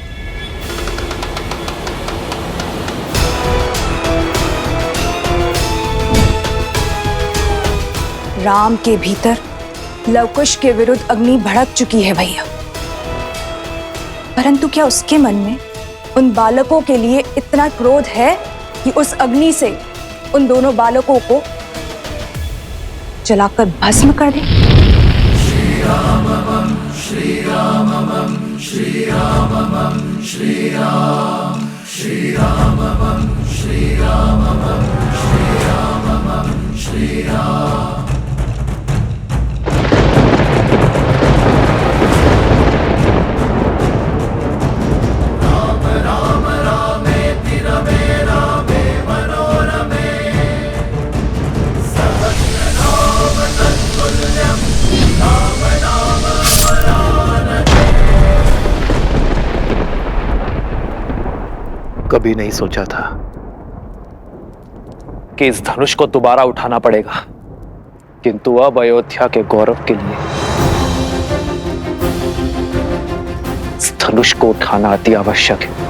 राम के भीतर लवकुश के विरुद्ध अग्नि भड़क चुकी है भैया, परंतु क्या उसके मन में उन बालकों के लिए इतना क्रोध है कि उस अग्नि से उन दोनों बालकों को जलाकर भस्म कर दे? श्री राम श्री राम श्री राम श्री राम श्री राम श्री राम श्री राम श्री राम। कभी नहीं सोचा था कि इस धनुष को दोबारा उठाना पड़ेगा, किंतु अब अयोध्या के गौरव के लिए इस धनुष को उठाना अति आवश्यक है।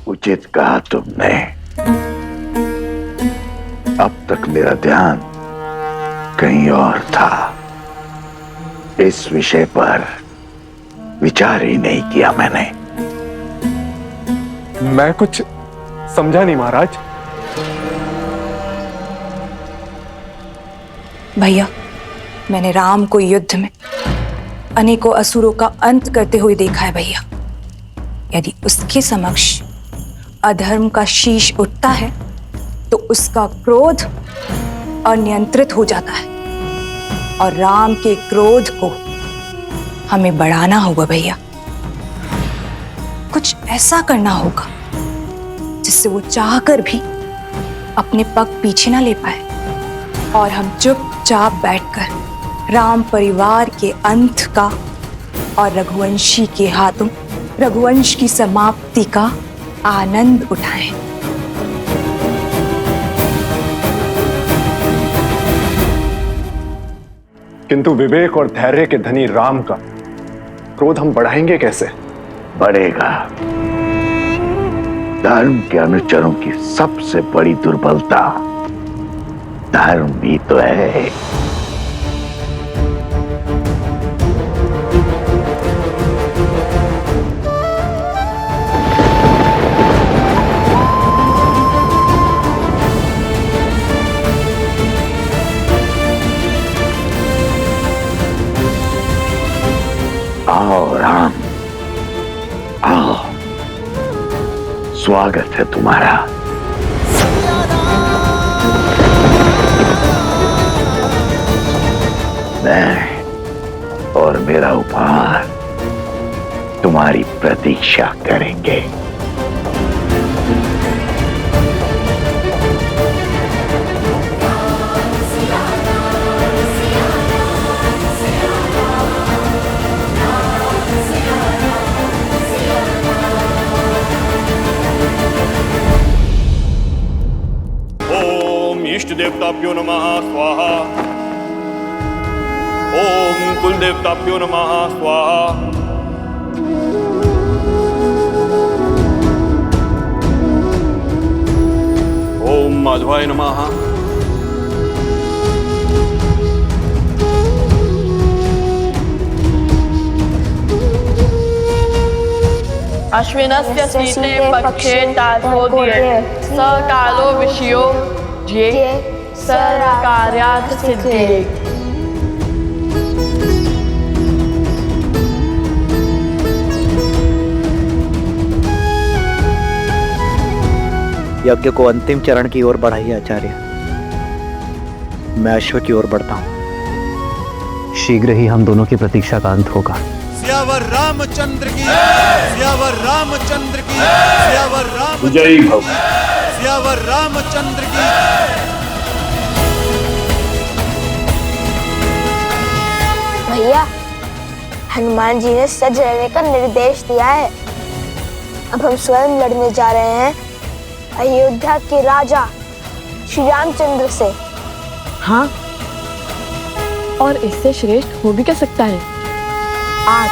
उचित कहा तुमने। अब तक मेरा ध्यान कहीं और था। इस विषय पर विचार ही नहीं किया मैंने। मैं कुछ समझा नहीं महाराज। भैया, मैंने राम को युद्ध में अनेकों असुरों का अंत करते हुए देखा है भैया। यदि उसके समक्ष अधर्म का शीश उठता है तो उसका क्रोध अनियंत्रित हो जाता है, और राम के क्रोध को हमें बढ़ाना होगा भैया। कुछ ऐसा करना होगा जिससे वो चाहकर भी अपने पग पीछे ना ले पाए, और हम चुपचाप बैठकर राम परिवार के अंत का और रघुवंशी के हाथों रघुवंश की समाप्ति का आनंद उठाएं। किंतु विवेक और धैर्य के धनी राम का क्रोध हम बढ़ाएंगे कैसे? बढ़ेगा। धर्म के अनुचरों की सबसे बड़ी दुर्बलता धर्म भी तो है। आओ राम, आओ, स्वागत है तुम्हारा। मैं और मेरा उपहार तुम्हारी प्रतीक्षा करेंगे। इष्ट देवताभ्यो नमः स्वाहा। ओम कुल देवताभ्यो नमः स्वाहा। ओम माधवाय नमः। अश्विनस्य शीते पक्षे ताथोदये स कालो विषयो ये सर्वकार्यार्थ सिद्धिये। यज्ञ को अंतिम चरण की ओर बढ़ाइए आचार्य। मैं अश्व की ओर बढ़ता हूं। शीघ्र ही हम दोनों की प्रतीक्षा का अंत होगा। सियावर रामचंद्र की, सियावर रामचंद्र की, सियावर राम जय भव। सियावर रामचंद्र की। भैया, हनुमान जी ने सज रहने का निर्देश दिया है। अब हम स्वयं लड़ने जा रहे हैं अयोध्या के राजा श्री रामचंद्र से। हाँ, और इससे श्रेष्ठ हो भी क्या सकता है। आज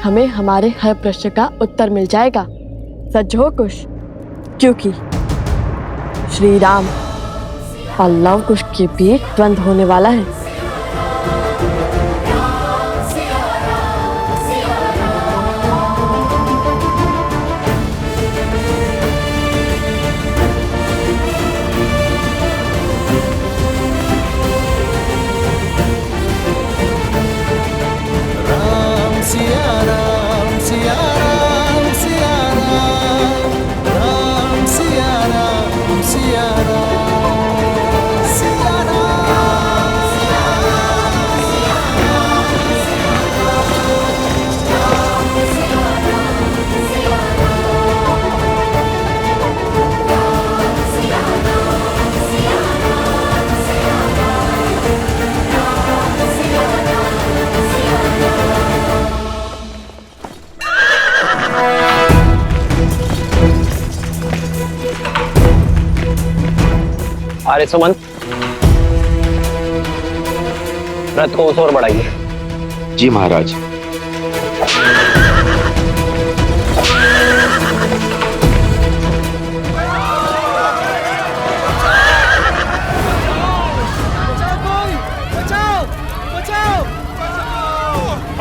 हमें हमारे हर प्रश्न का उत्तर मिल जाएगा। सच हो कुश, क्योंकि श्री राम और लव कुश के बीच द्वंद्व होने वाला है। आर्य सुमंत, रथ को उस ओर बढ़ाइए। जी महाराज।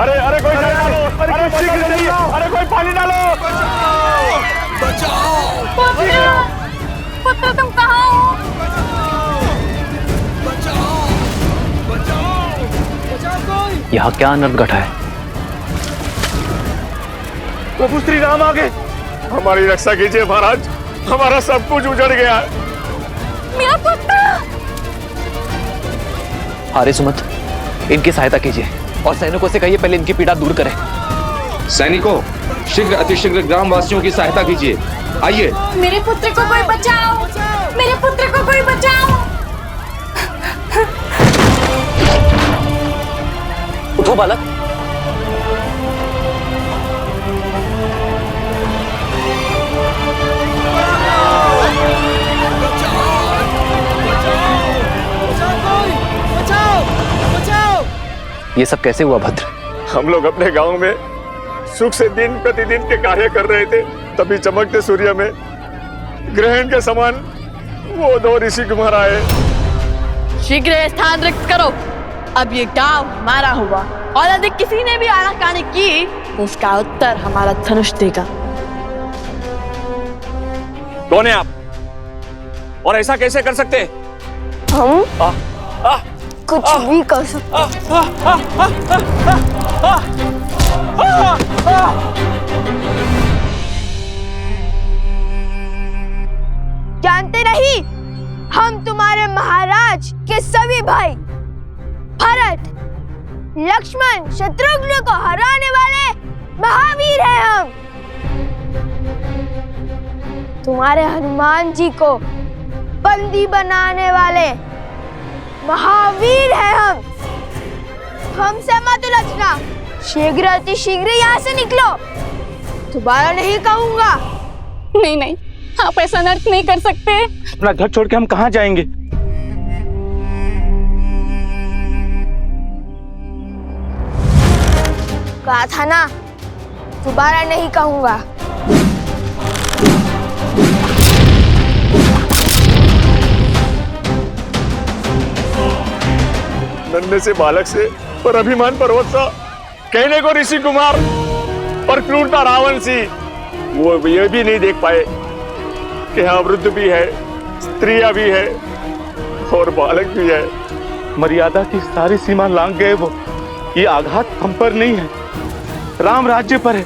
अरे अरे कोई पानी डालो, अरे शीघ्र चलिए, अरे कोई पानी डालो। बचाओ पुत्र तुम कहाँ हो? यहाँ क्या अनर्थ घटा है? प्रभु श्री राम आ गए। हमारी रक्षा कीजिए महाराज, हमारा सब कुछ उजड़ गया है। मेरा पुत्र। आर्य सुमंत, इनकी सहायता कीजिए और सैनिकों से कहिए पहले इनकी पीड़ा दूर करें। सैनिकों, शीघ्र अतिशीघ्र ग्रामवासियों की सहायता कीजिए। आइए। मेरे पुत्र को कोई बचाओ, मेरे पुत्र को कोई बचाओ। उठो बालक। ये सब कैसे हुआ भद्र? हम लोग अपने गांव में सुख से दिन प्रतिदिन के कार्य कर रहे थे, तभी चमकते सूर्य में ग्रहण के समान वो दो ऋषि कुमार आए। शीघ्र स्थान रिक्त करो। अब ये गांव हमारा हुआ और यदि किसी ने भी आनाकानी की तो उसका उत्तर हमारा धनुष देगा। कौन है आप और ऐसा कैसे कर सकते? हम कुछ भी कर सकते। जानते नहीं, हम तुम्हारे महाराज के सभी भाई भरत, लक्ष्मण, शत्रुघ्न को हराने वाले महावीर हैं हम। तुम्हारे हनुमान जी को बंदी बनाने वाले महावीर हैं हम। हमसे मत उलझना, शीघ्र अति शीघ्र यहाँ से निकलो। दोबारा नहीं कहूँगा। नहीं नहीं, आप ऐसा अनर्थ नहीं कर सकते। अपना घर छोड़ के हम कहाँ जाएंगे? कहा था ना, दोबारा नहीं कहूँगा। नन्हे से बालक से पर अभिमान पर्वत सा, कहने को ऋषि कुमार पर क्रूरता रावण सी, वो ये भी नहीं देख पाए कि यहाँ वृद्ध भी है, स्त्रियां भी है और बालक भी है। मर्यादा की सारी सीमा लांघ गए वो। ये आघात हम पर नहीं है, राम राज्य पर है।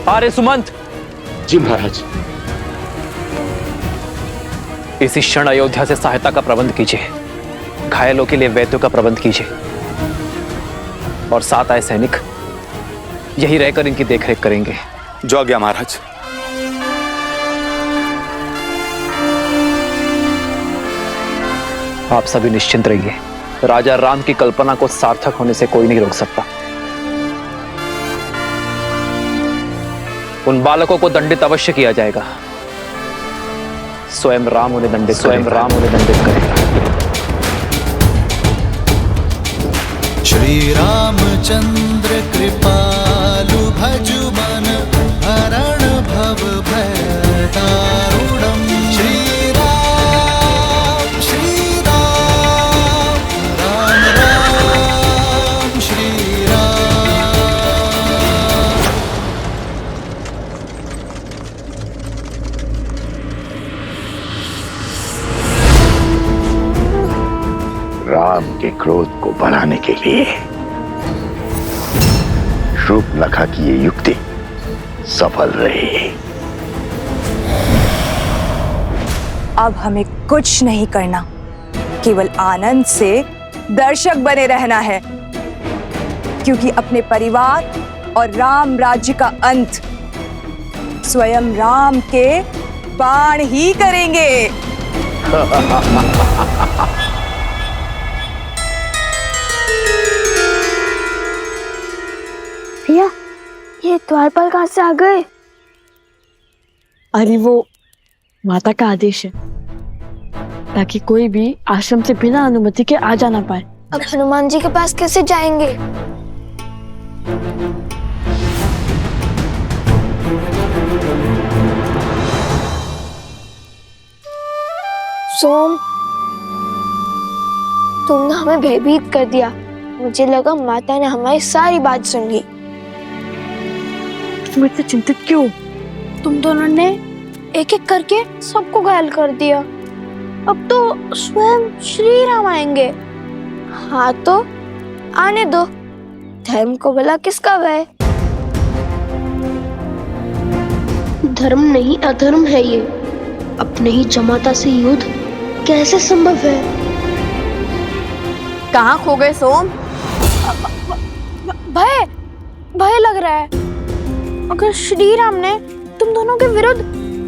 आर्य सुमंत। जी महाराज। इसी क्षण अयोध्या से सहायता का प्रबंध कीजिए, घायलों के लिए वैद्यों का प्रबंध कीजिए और साथ आए सैनिक यही रहकर इनकी देखरेख करेंगे। जो आज्ञा महाराज। आप सभी निश्चिंत रहिए, राजा राम की कल्पना को सार्थक होने से कोई नहीं रोक सकता। उन बालकों को दंडित अवश्य किया जाएगा। स्वयं राम उन्हें दंडित करेगा। श्री रामचंद्र कृपालु भजु मन हरण भव भय दारुणम। श्री राम राम राम श्री राम। राम के क्रोध को बढ़ाने के लिए शूर्पणखा की ये युक्ति सफल रही। अब हमें कुछ नहीं करना, केवल आनंद से दर्शक बने रहना है, क्योंकि अपने परिवार और राम राज्य का अंत स्वयं राम के बाण ही करेंगे। भैया, ये द्वारपाल कहाँ से आ गए? अरे वो माता का आदेश है ताकि कोई भी आश्रम से बिना अनुमति के आ जा ना पाए। अब हनुमान जी के पास कैसे जाएंगे? सोम, तुमने हमें भयभीत कर दिया। मुझे लगा माता ने हमारी सारी बात सुन ली। तुम इतने चिंतित क्यों? तुम दोनों ने एक एक करके सबको घायल कर दिया। अब तो स्वयं श्री राम आएंगे। हाँ तो आने दो, धर्म को भला किसका भय? धर्म नहीं अधर्म है ये। अपने ही जमाता से युद्ध कैसे संभव है? कहाँ खो गए सोम? भय भय लग रहा है। अगर श्री राम ने तुम दोनों के विरुद्ध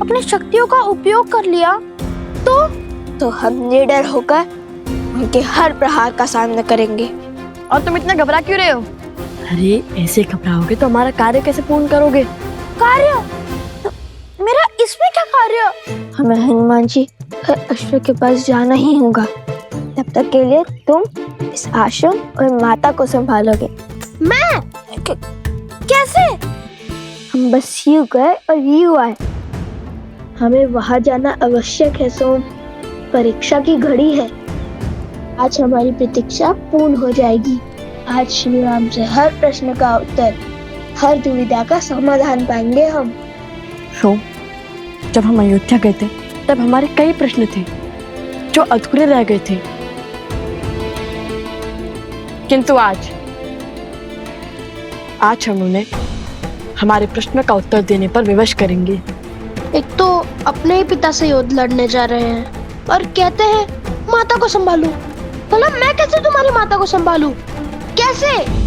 अपनी शक्तियों का उपयोग कर लिया तो हम निडर होकर उनके हर प्रहार का सामना करेंगे। और तुम इतना घबरा क्यों रहे हो? अरे ऐसे घबराओगे तो हमारा कार्य कैसे पूर्ण करोगे? कार्य? मेरा इसमें क्या कार्य? हमें हनुमान जी अश्व के पास जाना ही होगा। तब तक के लिए तुम इस आश्रम और माता को संभालोगे। मैं? कैसे? हम बस यूं गए और यूं आए। हमें वहां जाना आवश्यक है सोम। परीक्षा की घड़ी है। आज हमारी प्रतीक्षा पूर्ण हो जाएगी। आज श्री राम से हर प्रश्न का उत्तर, हर दुविधा का समाधान पाएंगे हम। सोम, जब हम अयोध्या गए थे तब हमारे कई प्रश्न थे जो अधूरे रह गए थे, किंतु आज हम उन्हें हमारे प्रश्न का उत्तर देने पर विवश करेंगे। एक तो अपने ही पिता से युद्ध लड़ने जा रहे हैं और कहते हैं माता को संभालूं। भला मैं कैसे तुम्हारी माता को संभालूं? कैसे?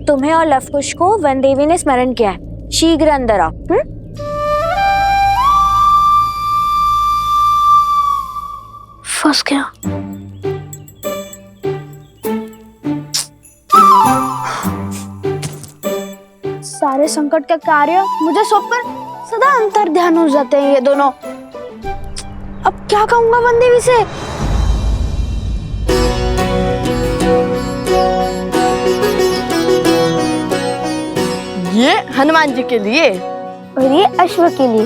तुम्हें और लवकुश को वन देवी ने स्मरण किया है। शीघ्र अंदर आओ। फंस गया। सारे संकट का कार्य मुझे सौंपकर सदा अंतर ध्यान हो जाते हैं ये दोनों। अब क्या कहूंगा वन देवी से? ये हनुमान जी के लिए और ये अश्व के लिए।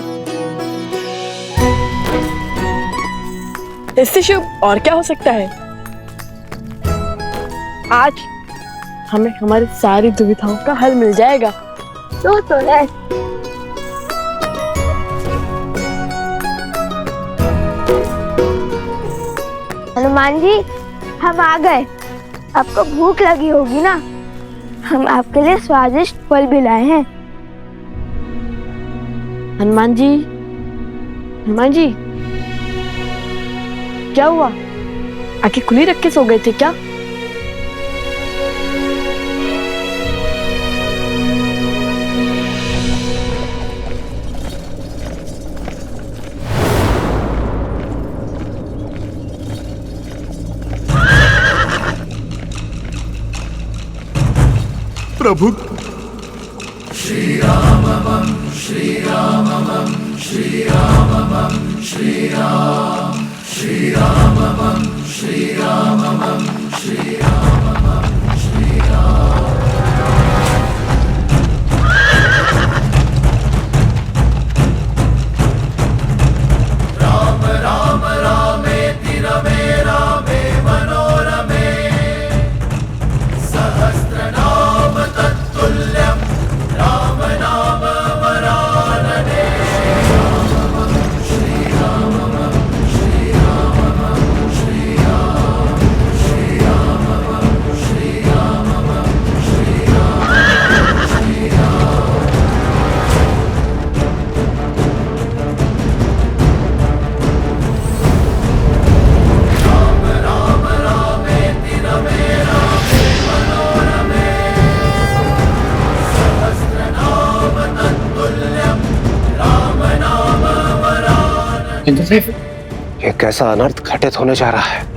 इससे शुभ और क्या हो सकता है? आज हमें हमारी सारी दुविधाओं का हल मिल जाएगा। तो है। हनुमान जी, हम आ गए। आपको भूख लगी होगी ना? हम आपके लिए स्वादिष्ट फल भी लाए हैं। हनुमान जी, हनुमान जी, क्या हुआ? आंखें खुली रख के सो गए थे क्या? प्रभु। श्री राम श्री राम श्री राम श्री राम श्री राम श्री राम श्री राम श्री राम राम रामेति रमे रामे इंद्रदेव, ये कैसा अनर्थ घटित होने जा रहा है?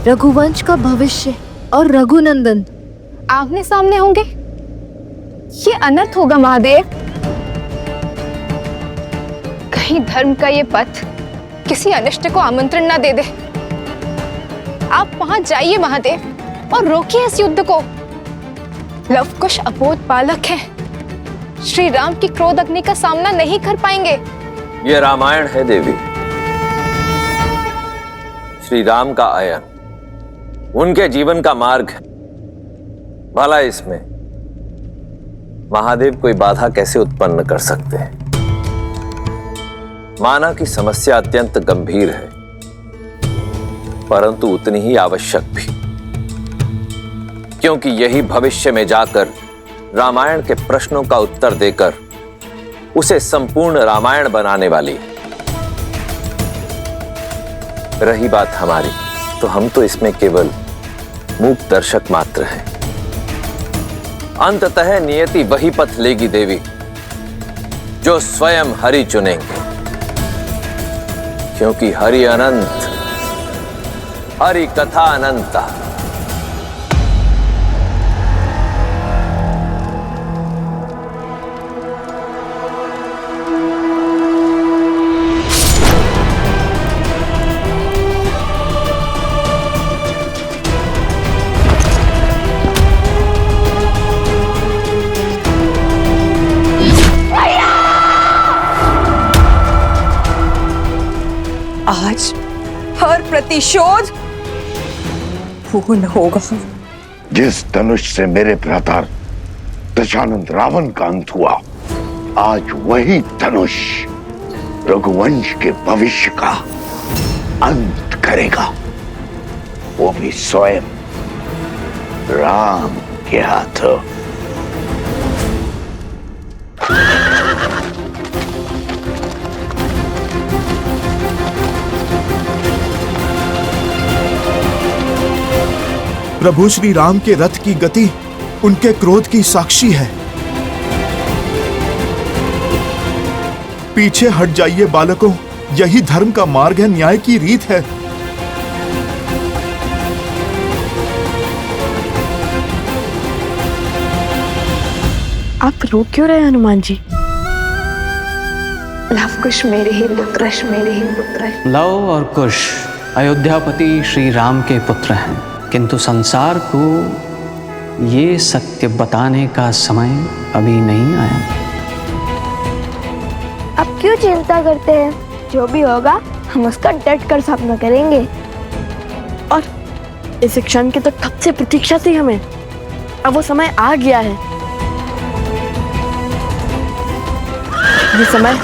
रघुवंश का भविष्य और रघुनंदन आमने सामने होंगे। ये अनर्थ होगा महादेव। कहीं धर्म का ये पथ किसी अनिष्ट को आमंत्रण ना दे दे। आप वहां जाइए महादेव और रोकिए इस युद्ध को। लवकुश अबोध बालक है, श्री राम की क्रोध अग्नि का सामना नहीं कर पाएंगे। ये रामायण है देवी। श्री राम का आयन उनके जीवन का मार्ग है। भला इसमें महादेव कोई बाधा कैसे उत्पन्न कर सकते हैं? माना कि समस्या अत्यंत गंभीर है, परंतु उतनी ही आवश्यक भी, क्योंकि यही भविष्य में जाकर रामायण के प्रश्नों का उत्तर देकर उसे संपूर्ण रामायण बनाने वाली है। रही बात हमारी, तो हम तो इसमें केवल मूक दर्शक मात्र हैं। अंततः नियति वही पथ लेगी देवी जो स्वयं हरि चुनेंगे, क्योंकि हरि अनंत, हरि कथा अनंता। आज हर प्रतिशोध पूर्ण होगा। जिस धनुष से मेरे भ्राता दशानंद रावण का अंत हुआ, आज वही धनुष रघुवंश के भविष्य का अंत करेगा, वो भी स्वयं राम के हाथों। प्रभु श्री राम के रथ की गति उनके क्रोध की साक्षी है। पीछे हट जाइए बालकों, यही धर्म का मार्ग है, न्याय की रीत है। आप रो क्यों रहे हनुमान जी? लवकुश मेरे ही पुत्र, मेरे ही पुत्र। लव और कुश अयोध्यापति श्री राम के पुत्र हैं, किंतु संसार को ये सत्य बताने का समय अभी नहीं आया। अब क्यों चिंता करते हैं? जो भी होगा हम उसका डट कर सामना करेंगे। और इस क्षण की तो कब से प्रतीक्षा थी हमें। अब वो समय आ गया है। ये समय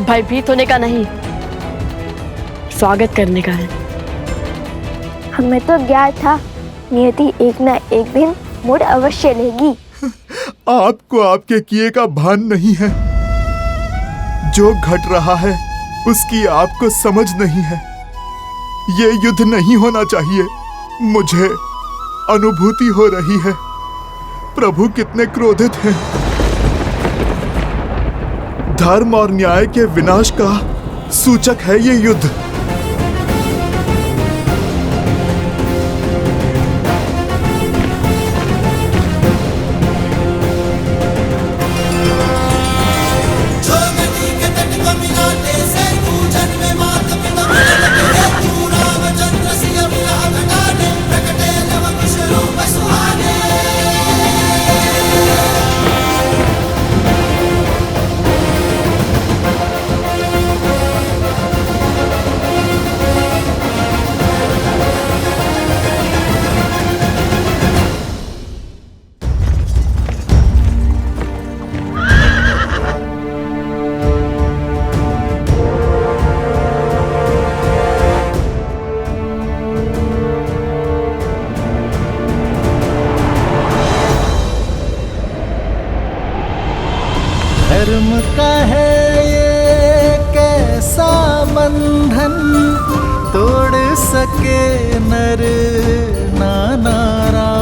भयभीत होने का नहीं, स्वागत करने का है। हमें तो ज्ञात था नियति एक ना एक दिन मोड़ अवश्य लेगी। आपको आपके किए का भान नहीं है। जो घट रहा है उसकी आपको समझ नहीं है। ये युद्ध नहीं होना चाहिए। मुझे अनुभूति हो रही है प्रभु कितने क्रोधित हैं। धर्म और न्याय के विनाश का सूचक है ये युद्ध। धर्म का है ये कैसा बंधन, तोड़ सके नर ना नारायण।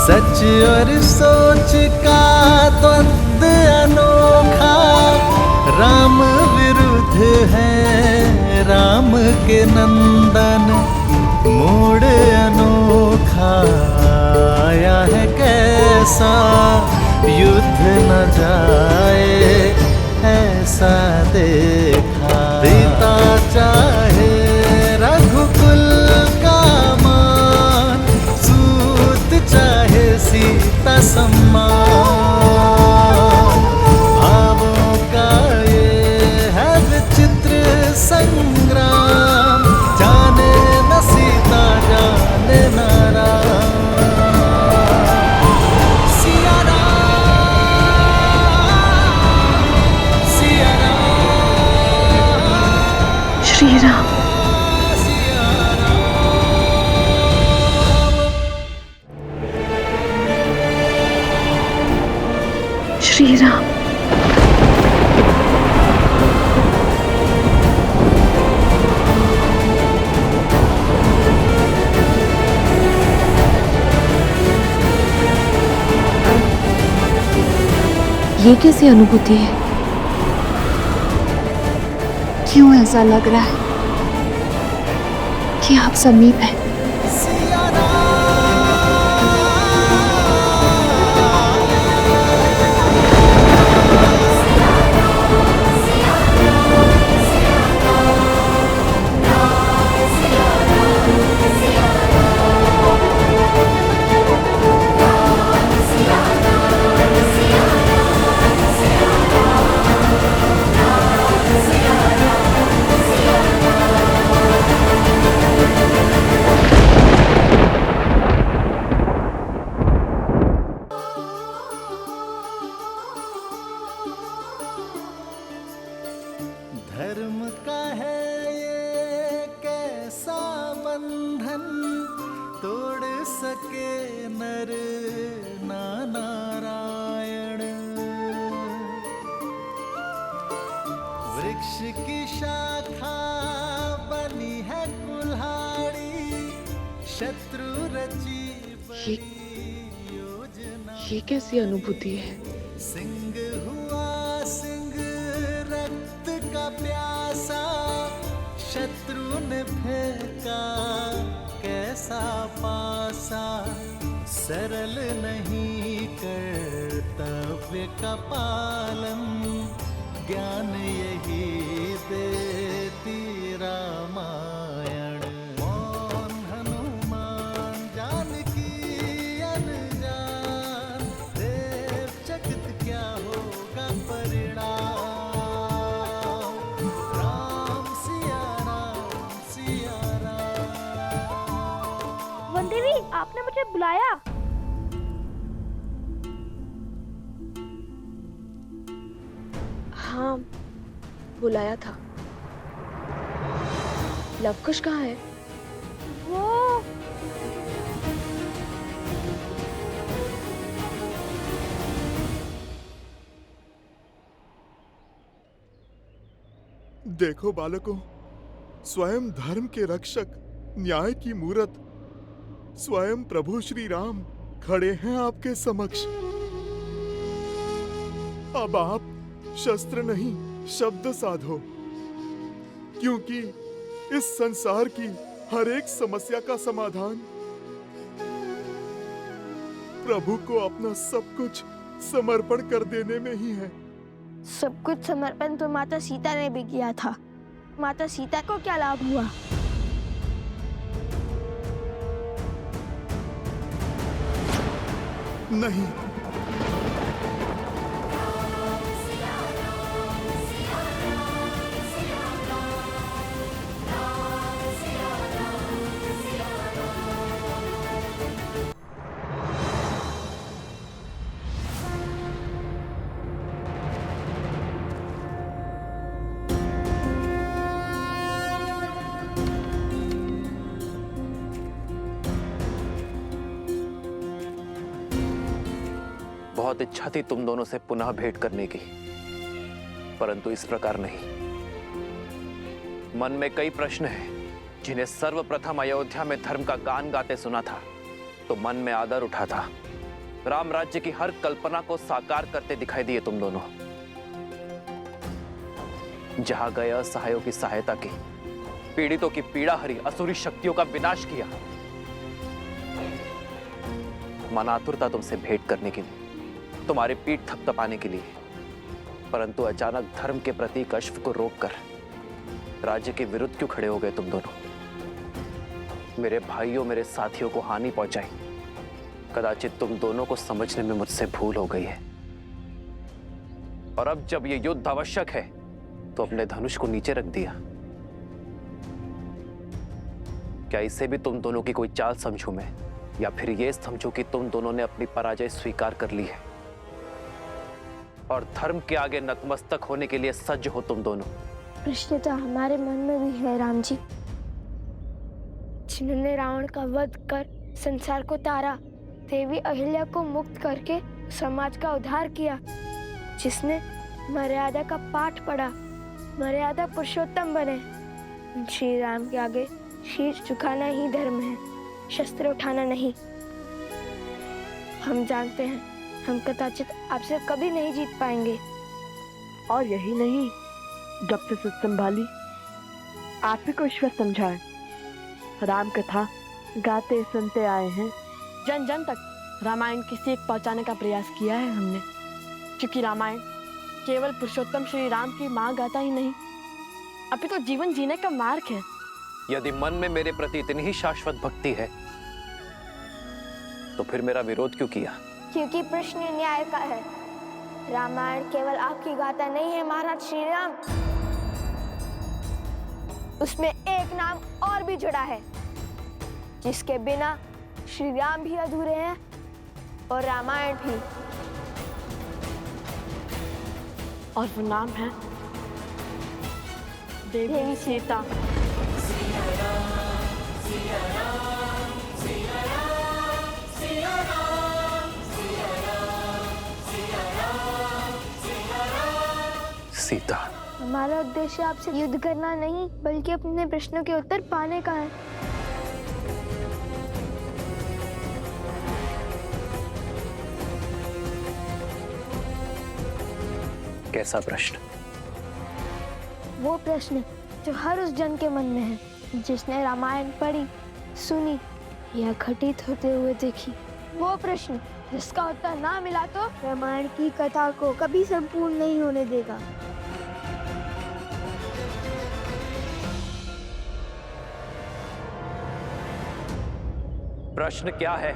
सच और सोच का द्वंद्व अनोखा, राम विरुद्ध है राम के नंदन, मोड़ अनोखा आया है कैसा, युद्ध न जाए ऐसा देखा। पिता चाहे रघुकुल का मान, सूत चाहे सीता सम्मान, भावों का ये है विचित्र संग्राम, जाने न सीता जाने न राम। सिया राम, सिया राम, श्री राम। श्री राम। ये कैसी अनुभूति है? क्यों ऐसा लग रहा है कि आप समीप हैं? धर्म का है ये कैसा बंधन, तोड़ सके नर ना नारायण। वृक्ष की शाखा बनी है कुल्हाड़ी, शत्रु रची बड़ी योजना। ये कैसी अनुभूति है? सिंह हुआ सिंह रक्त का प्यासा, शत्रु ने फेंका कैसा पासा। सरल नहीं कर्तव्य का पालन, ज्ञान यही देती रामायण। मौन हनुमान जानकी अनजान, देव चकित क्या होगा परिणाम। राम सिया राम, सिया राम। वन देवी, आपने मुझे बुलाया? हाँ, बुलाया था। लवकुश कहाँ है? वो देखो बालकों, स्वयं धर्म के रक्षक, न्याय की मूरत, स्वयं प्रभु श्री राम खड़े हैं आपके समक्ष। अब आप शस्त्र नहीं शब्द साधो, क्योंकि इस संसार की हर एक समस्या का समाधान प्रभु को अपना सब कुछ समर्पण कर देने में ही है। सब कुछ समर्पण तो माता सीता ने भी किया था। माता सीता को क्या लाभ हुआ? नहीं, बहुत इच्छा थी तुम दोनों से पुनः भेंट करने की, परंतु इस प्रकार नहीं। मन में कई प्रश्न हैं जिन्हें सर्वप्रथम अयोध्या में धर्म का गान गाते सुना था तो मन में आदर उठा था, राम राज्य की हर कल्पना को साकार करते दिखाई दिए तुम दोनों। जहां गए असहायों की सहायता की, पीड़ितों की पीड़ा हरी, असुरी शक्तियों का विनाश किया। मन आतुर था तुमसे भेंट करने के लिए, तुम्हारी पीठ थपथपाने के लिए, परंतु अचानक धर्म के प्रतीक अश्व को रोककर राज्य के विरुद्ध क्यों खड़े हो गए तुम दोनों? मेरे भाइयों, मेरे साथियों को हानि पहुंचाई। कदाचित तुम दोनों को समझने में मुझसे भूल हो गई है। और अब जब यह युद्ध आवश्यक है तो अपने धनुष को नीचे रख दिया। क्या इसे भी तुम दोनों की कोई चाल समझूं मैं, या फिर यह समझूं कि तुम दोनों ने अपनी पराजय स्वीकार कर ली है और धर्म के आगे नतमस्तक होने के लिए सज्ज हो तुम दोनों? प्रश्न तो हमारे मन में भी है राम जी। जिन्होंने रावण का वध कर संसार को तारा, देवी अहिल्या को मुक्त करके समाज का उद्धार किया, जिसने मर्यादा का पाठ पढ़ा, मर्यादा पुरुषोत्तम बने, श्री राम के आगे शीश झुकाना ही धर्म है, शस्त्र उठाना नहीं। हम जानते हैं हम कदाचित आपसे कभी नहीं जीत पाएंगे। और यही नहीं, जब से सुध संभाली आप ही को ईश्वर समझाए, राम कथा गाते सुनते आए हैं। जन जन तक रामायण की सीख पहुंचाने का प्रयास किया है हमने, क्योंकि रामायण केवल पुरुषोत्तम श्री राम की माँ गाथा ही नहीं, अभी तो जीवन जीने का मार्ग है। यदि मन में मेरे प्रति इतनी ही शाश्वत भक्ति है तो फिर मेरा विरोध क्यों किया? क्योंकि प्रश्न न्याय का है। रामायण केवल आपकी गाथा नहीं है महाराज श्री राम, उसमें एक नाम और भी जुड़ा है, जिसके बिना श्री राम भी अधूरे हैं और रामायण भी। और वो नाम है देवी सीता। सीता, हमारा उद्देश्य आपसे युद्ध करना नहीं, बल्कि अपने प्रश्नों के उत्तर पाने का है। कैसा प्रश्न? वो प्रश्न जो हर उस जन के मन में है जिसने रामायण पढ़ी, सुनी या घटित होते हुए देखी। वो प्रश्न जिसका उत्तर ना मिला तो रामायण की कथा को कभी संपूर्ण नहीं होने देगा। प्रश्न क्या है?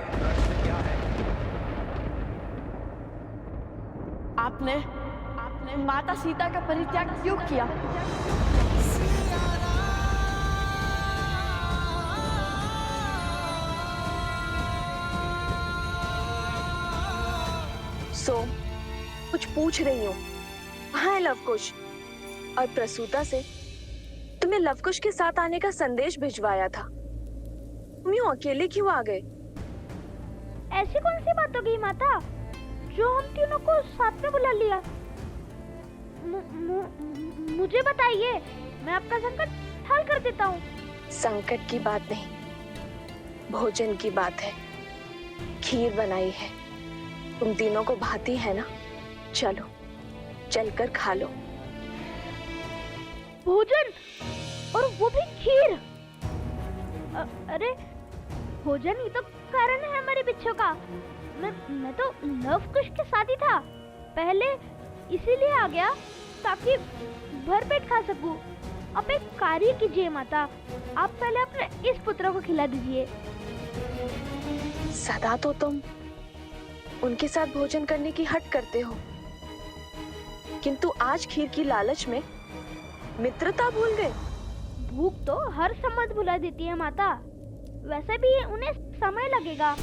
आपने माता सीता का परित्याग क्यों किया? सो कुछ पूछ रही हूँ, कहाँ है लवकुश? और प्रसूता से तुम्हें लवकुश के साथ आने का संदेश भिजवाया था, तुम यूं अकेले क्यों आ गए? ऐसी कौन सी बात हो गई माता जो हम तीनों को साथ में बुला लिया? मुझे बताइए, मैं आपका संकट हल कर देता हूँ। संकट की बात नहीं, भोजन की बात है। खीर बनाई है, तुम तीनों को भाती है ना? चलो चलकर खा लो। भोजन, और वो भी खीर? अरे भोजन ही तो कारण है हमारे बिच्छू का। मैं तो लवकुश के साथ ही था, पहले इसीलिए आ गया ताकि भरपेट खा सकूं। आप एक कार्य कीजिए माता, आप पहले अपने इस पुत्र को खिला दीजिए। सदा तो तुम उनके साथ भोजन करने की हट करते हो, किंतु आज खीर की लालच में मित्रता भूल गए। भूख तो हर संबंध भुला देती है माता, वैसे भी उन्हें समय लगेगा।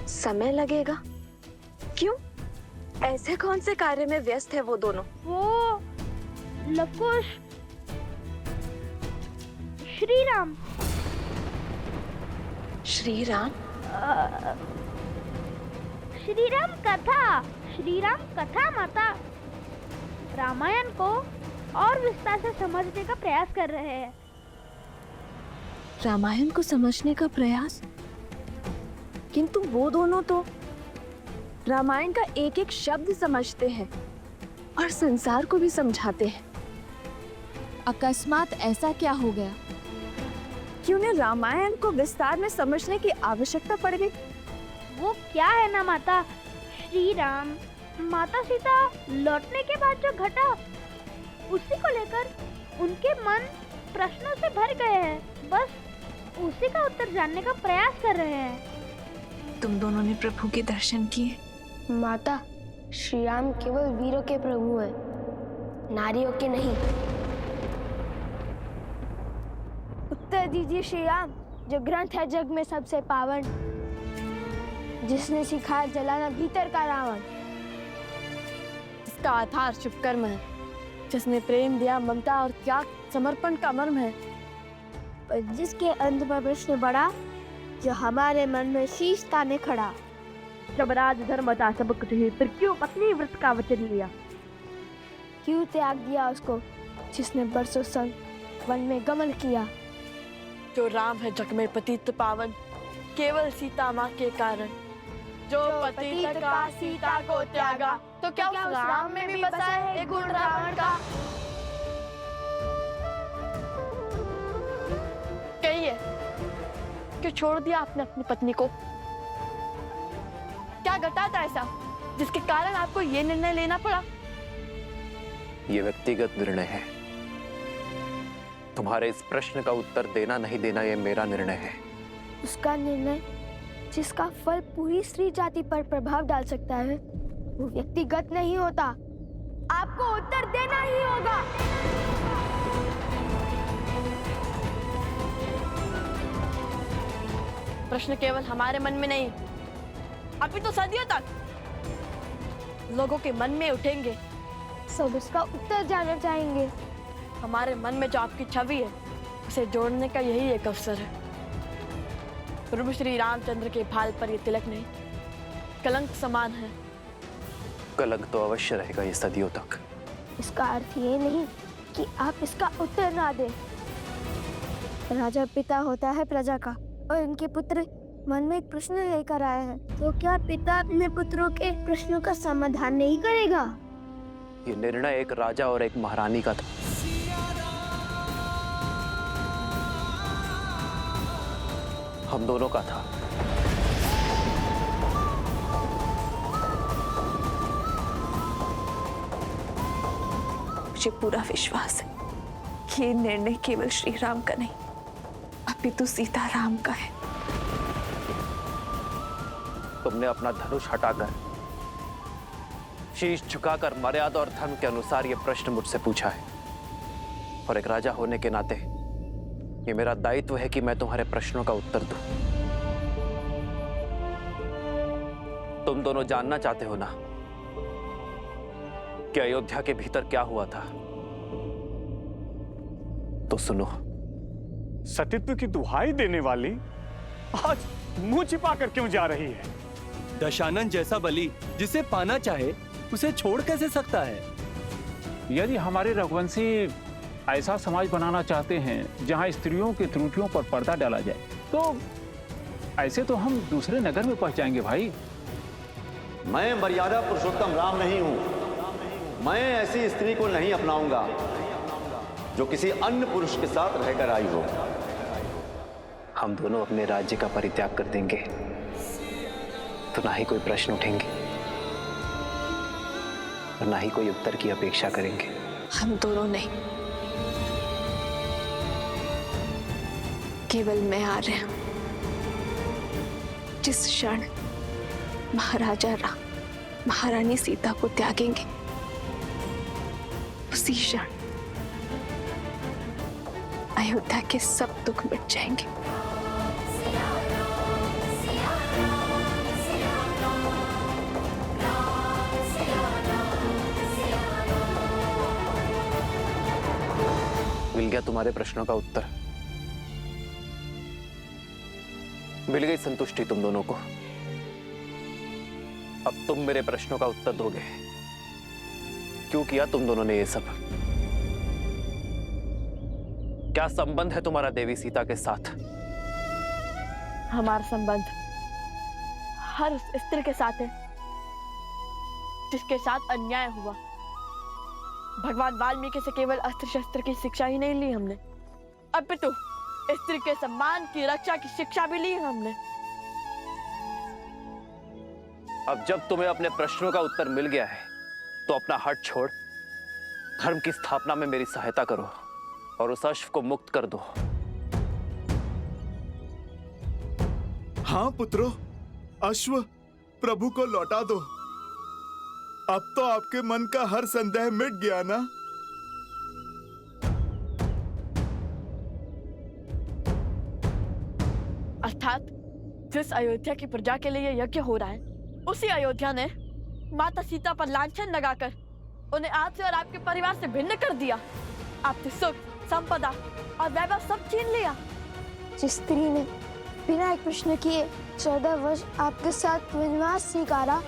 समय लगेगा? क्यों? ऐसे कौन से कार्य में व्यस्त है वो दोनों? वो लवकुश, श्री राम। श्री राम? श्री राम कथा, श्री राम कथा माता। रामायण को और विस्तार से समझने का प्रयास कर रहे हैं। रामायण को समझने का प्रयास? किंतु वो दोनों तो रामायण का एक एक शब्द समझते हैं और संसार को भी समझाते हैं। अकस्मात ऐसा क्या हो गया कि उन्हें रामायण को विस्तार में समझने की आवश्यकता पड़ गई? वो क्या है ना माता, श्री राम माता सीता लौटने के बाद जो घटा उसी को लेकर उनके मन प्रश्नों से भर गए हैं। बस उसी का उत्तर जानने का प्रयास कर रहे हैं। तुम दोनों ने प्रभु के दर्शन किए? माता, श्री राम केवल वीरों के प्रभु हैं, नारियों के नहीं। उत्तर दीजिए श्री राम, जो ग्रंथ है जग में सबसे पावन, जिसने सिखाया जलाना भीतर का रावण। इसका आधार शुभ कर्म है, जिसने प्रेम दिया, ममता और त्याग समर्पण का मर्म है। पर जिसके अंत में प्रश्न बढ़ा, जो हमारे मन में शीश ताने खड़ा। जब राज धर्म था सब कुछ ही, फिर क्यों पत्नी व्रत का वचन लिया? क्यों त्याग दिया उसको जिसने बरसों संग वन में गमन किया? जो राम है जग में पतित पावन, केवल सीता माँ के कारण। जो पतित का सीता को त्यागा, तो क्या उस राम में भी बसा है एक गुण रावण का? कहिए, क्यों छोड़ दिया आपने अपनी पत्नी को? क्या घटा था ऐसा जिसके कारण आपको ये निर्णय लेना पड़ा? ये व्यक्तिगत निर्णय है। तुम्हारे इस प्रश्न का उत्तर देना नहीं देना ये मेरा निर्णय है। उसका निर्णय जिसका फल पूरी स्त्री जाति पर प्रभाव डाल सकता है, वो व्यक्तिगत नहीं होता। आपको उत्तर देना ही होगा। प्रश्न केवल हमारे मन में नहीं, अभी तो सदियों तक लोगों के मन में उठेंगे। सब उसका उत्तर जानना चाहेंगे। हमारे मन में जो आपकी छवि है, उसे जोड़ने का यही एक अवसर है। प्रभु श्री रामचंद्र के भाल पर ये तिलक नहीं, कलंक समान है। कलंक तो अवश्य रहेगा ये सदियों तक। इसका अर्थ ये नहीं कि आप इसका उत्तर ना दें। राजा पिता होता है प्रजा का, और इनके पुत्र मन में एक प्रश्न लेकर आए हैं, तो क्या पिता अपने पुत्रों के प्रश्नों का समाधान नहीं करेगा? ये निर्णय एक राजा और एक महारानी का था। हम दोनों का था। मुझे पूरा विश्वास है कि ये निर्णय केवल श्री राम का नहीं, अपितु सीताराम का है। तुमने अपना धनुष हटाकर, शीश झुकाकर मर्यादा और धर्म के अनुसार यह प्रश्न मुझसे पूछा है, और एक राजा होने के नाते ये मेरा दायित्व है कि मैं तुम्हारे प्रश्नों का उत्तर दूं। तुम दोनों जानना चाहते हो ना कि अयोध्या के भीतर क्या हुआ था? तो सुनो। सतीत्व की दुहाई देने वाली आज मुंह छिपाकर क्यों जा रही है? दशानन जैसा बलि जिसे पाना चाहे उसे छोड़ कैसे सकता है? यदि हमारे रघुवंशी ऐसा समाज बनाना चाहते हैं जहां स्त्रियों की त्रुटियों पर पर्दा डाला जाए, तो ऐसे तो हम दूसरे नगर में पहुंच जाएंगे भाई। मैं मर्यादा पुरुषोत्तम राम नहीं हूं। मैं ऐसी स्त्री को नहीं अपनाऊंगा जो किसी अन्य पुरुष के साथ रहकर आई हो। हम दोनों अपने राज्य का परित्याग कर देंगे तो ना ही कोई प्रश्न उठेंगे और ना ही कोई उत्तर की अपेक्षा करेंगे। हम दोनों नहीं, केवल मैं आ रहा हूं। जिस क्षण महाराजा राम महारानी सीता को त्यागेंगे, उसी क्षण अयोध्या के सब दुख मिट जाएंगे। मिल गया तुम्हारे प्रश्नों का उत्तर। मिल गई संतुष्टि तुम दोनों को। अब तुम मेरे प्रश्नों का उत्तर दोगे। क्यों किया तुम दोनों ने ये सब? क्या संबंध है तुम्हारा देवी सीता के साथ? हमारा संबंध हर उस स्त्री के साथ है जिसके साथ अन्याय हुआ। भगवान वाल्मीकि से केवल अस्त्र शस्त्र की शिक्षा ही नहीं ली हमने, अपितु स्त्री के सम्मान की रक्षा की शिक्षा भी ली हमने। अब जब तुम्हें अपने प्रश्नों का उत्तर मिल गया है तो अपना हट छोड़ धर्म की स्थापना में मेरी सहायता करो और उस अश्व को मुक्त कर दो। हाँ पुत्रो, अश्व प्रभु को लौटा दो। अब तो आपके मन का हर संदेह मिट गया ना? अर्थात जिस अयोध्या की प्रजा के लिए यह यज्ञ हो रहा है, उसी अयोध्या ने माता सीता पर लांछन लगाकर उन्हें आपसे और आपके परिवार से भिन्न कर दिया। आपसे सुख, संपदा और वैभव सब छीन लिया। जिस स्त्री ने बिना एक प्रश्न किए 14 वर्ष आपके साथ वनवास स्वीकारा,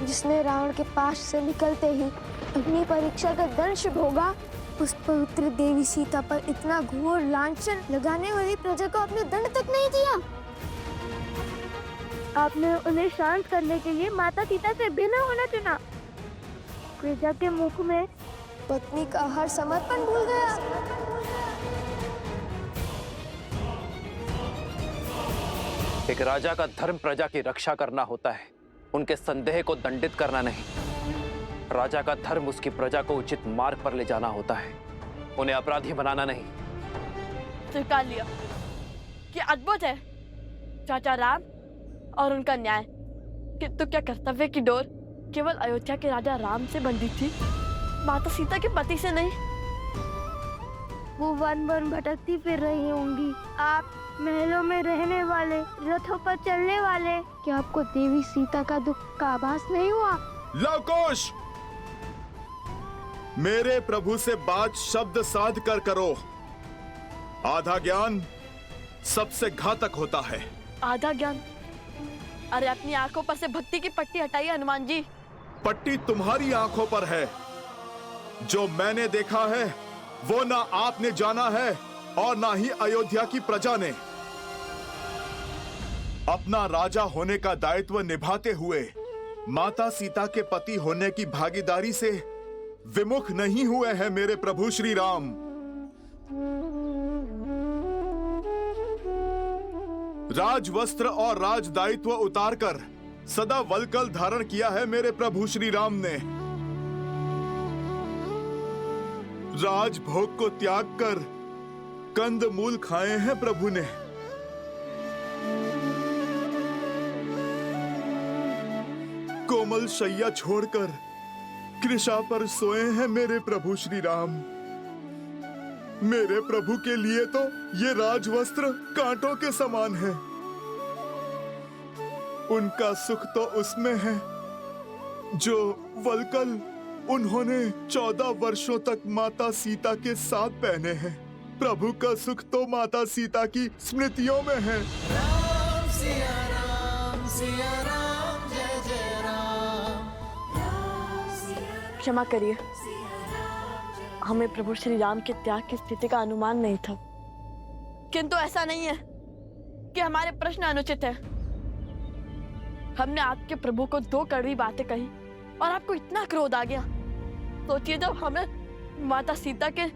जिसने रावण के पास से निकलते ही अग्नि परीक्षा का दंश भोगा, उस पवित्र देवी सीता पर इतना घोर लांछन लगाने वाली प्रजा को आपने दंड तक नहीं दिया। आपने उन्हें शांत करने के लिए माता सीता से भिन्न होना चुना। प्रजा के मुख में पत्नी का हर समर्पण भूल गया। एक राजा का धर्म प्रजा की रक्षा करना होता है, उनके संदेह को दंडित करना नहीं। राजा का धर्म उसकी प्रजा को उचित मार्ग पर ले जाना होता है, उन्हें अपराधी बनाना नहीं। स्वीकार लिया कि अद्भुत है चाचा राम और उनका न्याय, किंतु क्या कर्तव्य की डोर केवल अयोध्या के राजा राम से बंधी थी, माता सीता के पति से नहीं? वो वन वन भटकती फिर रही होंगी, आप महलों में रहने वाले, रथों पर चलने वाले। क्या आपको देवी सीता का दुख का आभास नहीं हुआ? लवकुश, मेरे प्रभु से बात शब्द साध कर करो। आधा ज्ञान सबसे घातक होता है। आधा ज्ञान? अरे अपनी आंखों पर से भक्ति की पट्टी हटाइए हनुमान जी। पट्टी तुम्हारी आंखों पर है। जो मैंने देखा है वो ना आपने जाना है और ना ही अयोध्या की प्रजा ने। अपना राजा होने का दायित्व निभाते हुए माता सीता के पति होने की भागीदारी से विमुख नहीं हुए हैं मेरे प्रभु श्री राम। राजवस्त्र और राज दायित्व उतारकर सदा वलकल धारण किया है मेरे प्रभु श्री राम ने। राजभोग को त्याग कर कंद मूल खाए हैं प्रभु ने। कोमल शैया छोड़कर कृषा पर सोए हैं मेरे प्रभु श्री राम। मेरे प्रभु के लिए तो ये राजवस्त्र कांटों के समान है। उनका सुख तो उसमें है जो वलकल उन्होंने 14 वर्षों तक माता सीता के साथ पहने हैं। प्रभु का सुख तो माता सीता की स्मृतियों में है। राम सिया राम जय जय राम। क्षमा करिए, हमें प्रभु श्री राम के त्याग की स्थिति का अनुमान नहीं था। किंतु ऐसा नहीं है कि हमारे प्रश्न अनुचित है। हमने आपके प्रभु को 2 कड़वी बातें कही और आपको इतना क्रोध आ गया। सोचिए जब हमें माता सीता के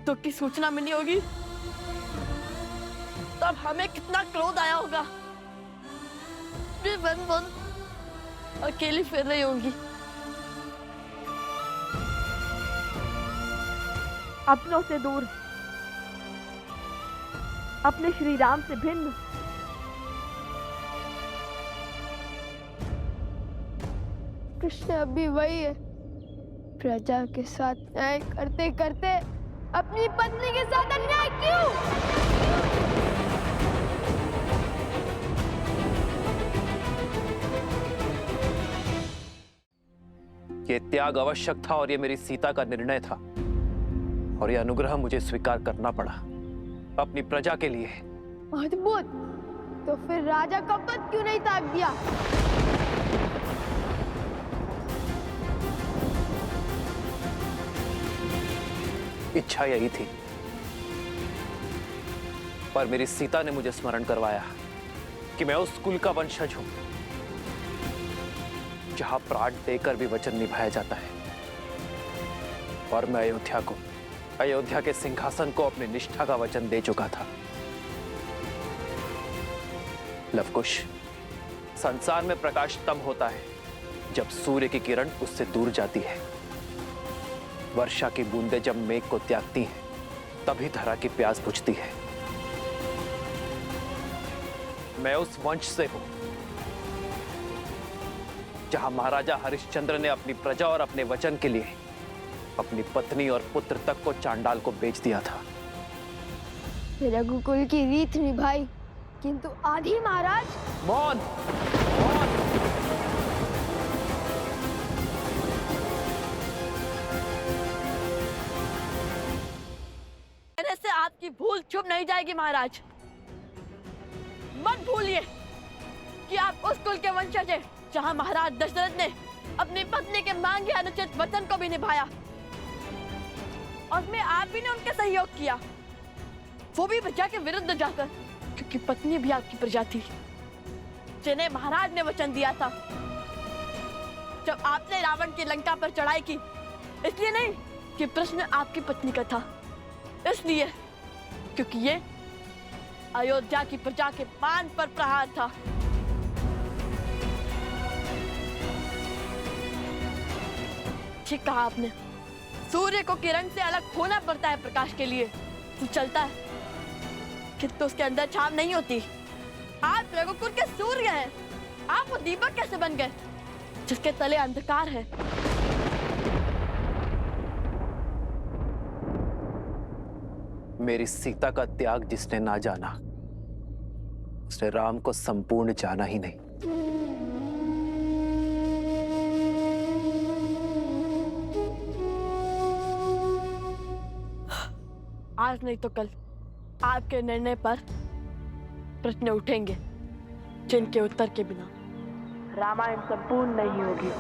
दुख की सूचना मिली होगी तब हमें कितना क्रोध आया होगा। वे वन वन अकेली फिर रही होंगी, अपनों से दूर, अपने श्री राम से भिन्न। कृष्ण अभी वही है, प्रजा के साथ न्याय करते करते अपनी पत्नी के साथ अन्याय क्यों? ये त्याग आवश्यक था और ये मेरी सीता का निर्णय था और ये अनुग्रह मुझे स्वीकार करना पड़ा अपनी प्रजा के लिए। अद्भुत। तो फिर राजा का पद क्यों नहीं त्याग दिया? इच्छा यही थी, पर मेरी सीता ने मुझे स्मरण करवाया कि मैं उस कुल का वंशज हूं जहां प्राण देकर भी वचन निभाया जाता है। और मैं अयोध्या के सिंहासन को अपनी निष्ठा का वचन दे चुका था। लवकुश, संसार में प्रकाश तब होता है जब सूर्य की किरण उससे दूर जाती है। वर्षा की बूंदें जब मेघ को त्यागती हैं, तभी धरा की प्यास बुझती है। मैं उस वंश से हूं जहां महाराजा हरिश्चंद्र ने अपनी प्रजा और अपने वचन के लिए अपनी पत्नी और पुत्र तक को चांडाल को बेच दिया था। रघुकुल की रीत निभाई, किंतु आधी महाराज। मौन। कहने से आपकी भूल चुप नहीं जाएगी महाराज। मत भूलिए कि आप उस कुल के वंशज हैं जहां महाराज दशरथ ने अपनी पत्नी के मांगे अनुचित वचन को भी निभाया, और उसमें आप भी ने उनका सहयोग किया, वो भी प्रजा के विरुद्ध जाकर, क्योंकि पत्नी भी आपकी प्रजा थी जिन्हें महाराज ने वचन दिया था। जब आपने रावण की लंका पर चढ़ाई की, इसलिए नहीं कि प्रश्न आपकी पत्नी का था, इसलिए क्योंकि ये अयोध्या की प्रजा के मान पर प्रहार था। ठीक कहा आपने, सूर्य को किरण से अलग होना पड़ता है प्रकाश के लिए, तो चलता है किंतु उसके अंदर छाव नहीं होती। आप रघुकुल के सूर्य हैं, आप वो दीपक कैसे बन गए जिसके तले अंधकार है? मेरी सीता का त्याग जिसने ना जाना, उसने राम को संपूर्ण जाना ही नहीं। आज नहीं तो कल आपके निर्णय पर प्रश्न उठेंगे जिनके उत्तर के बिना रामायण संपूर्ण नहीं होगी।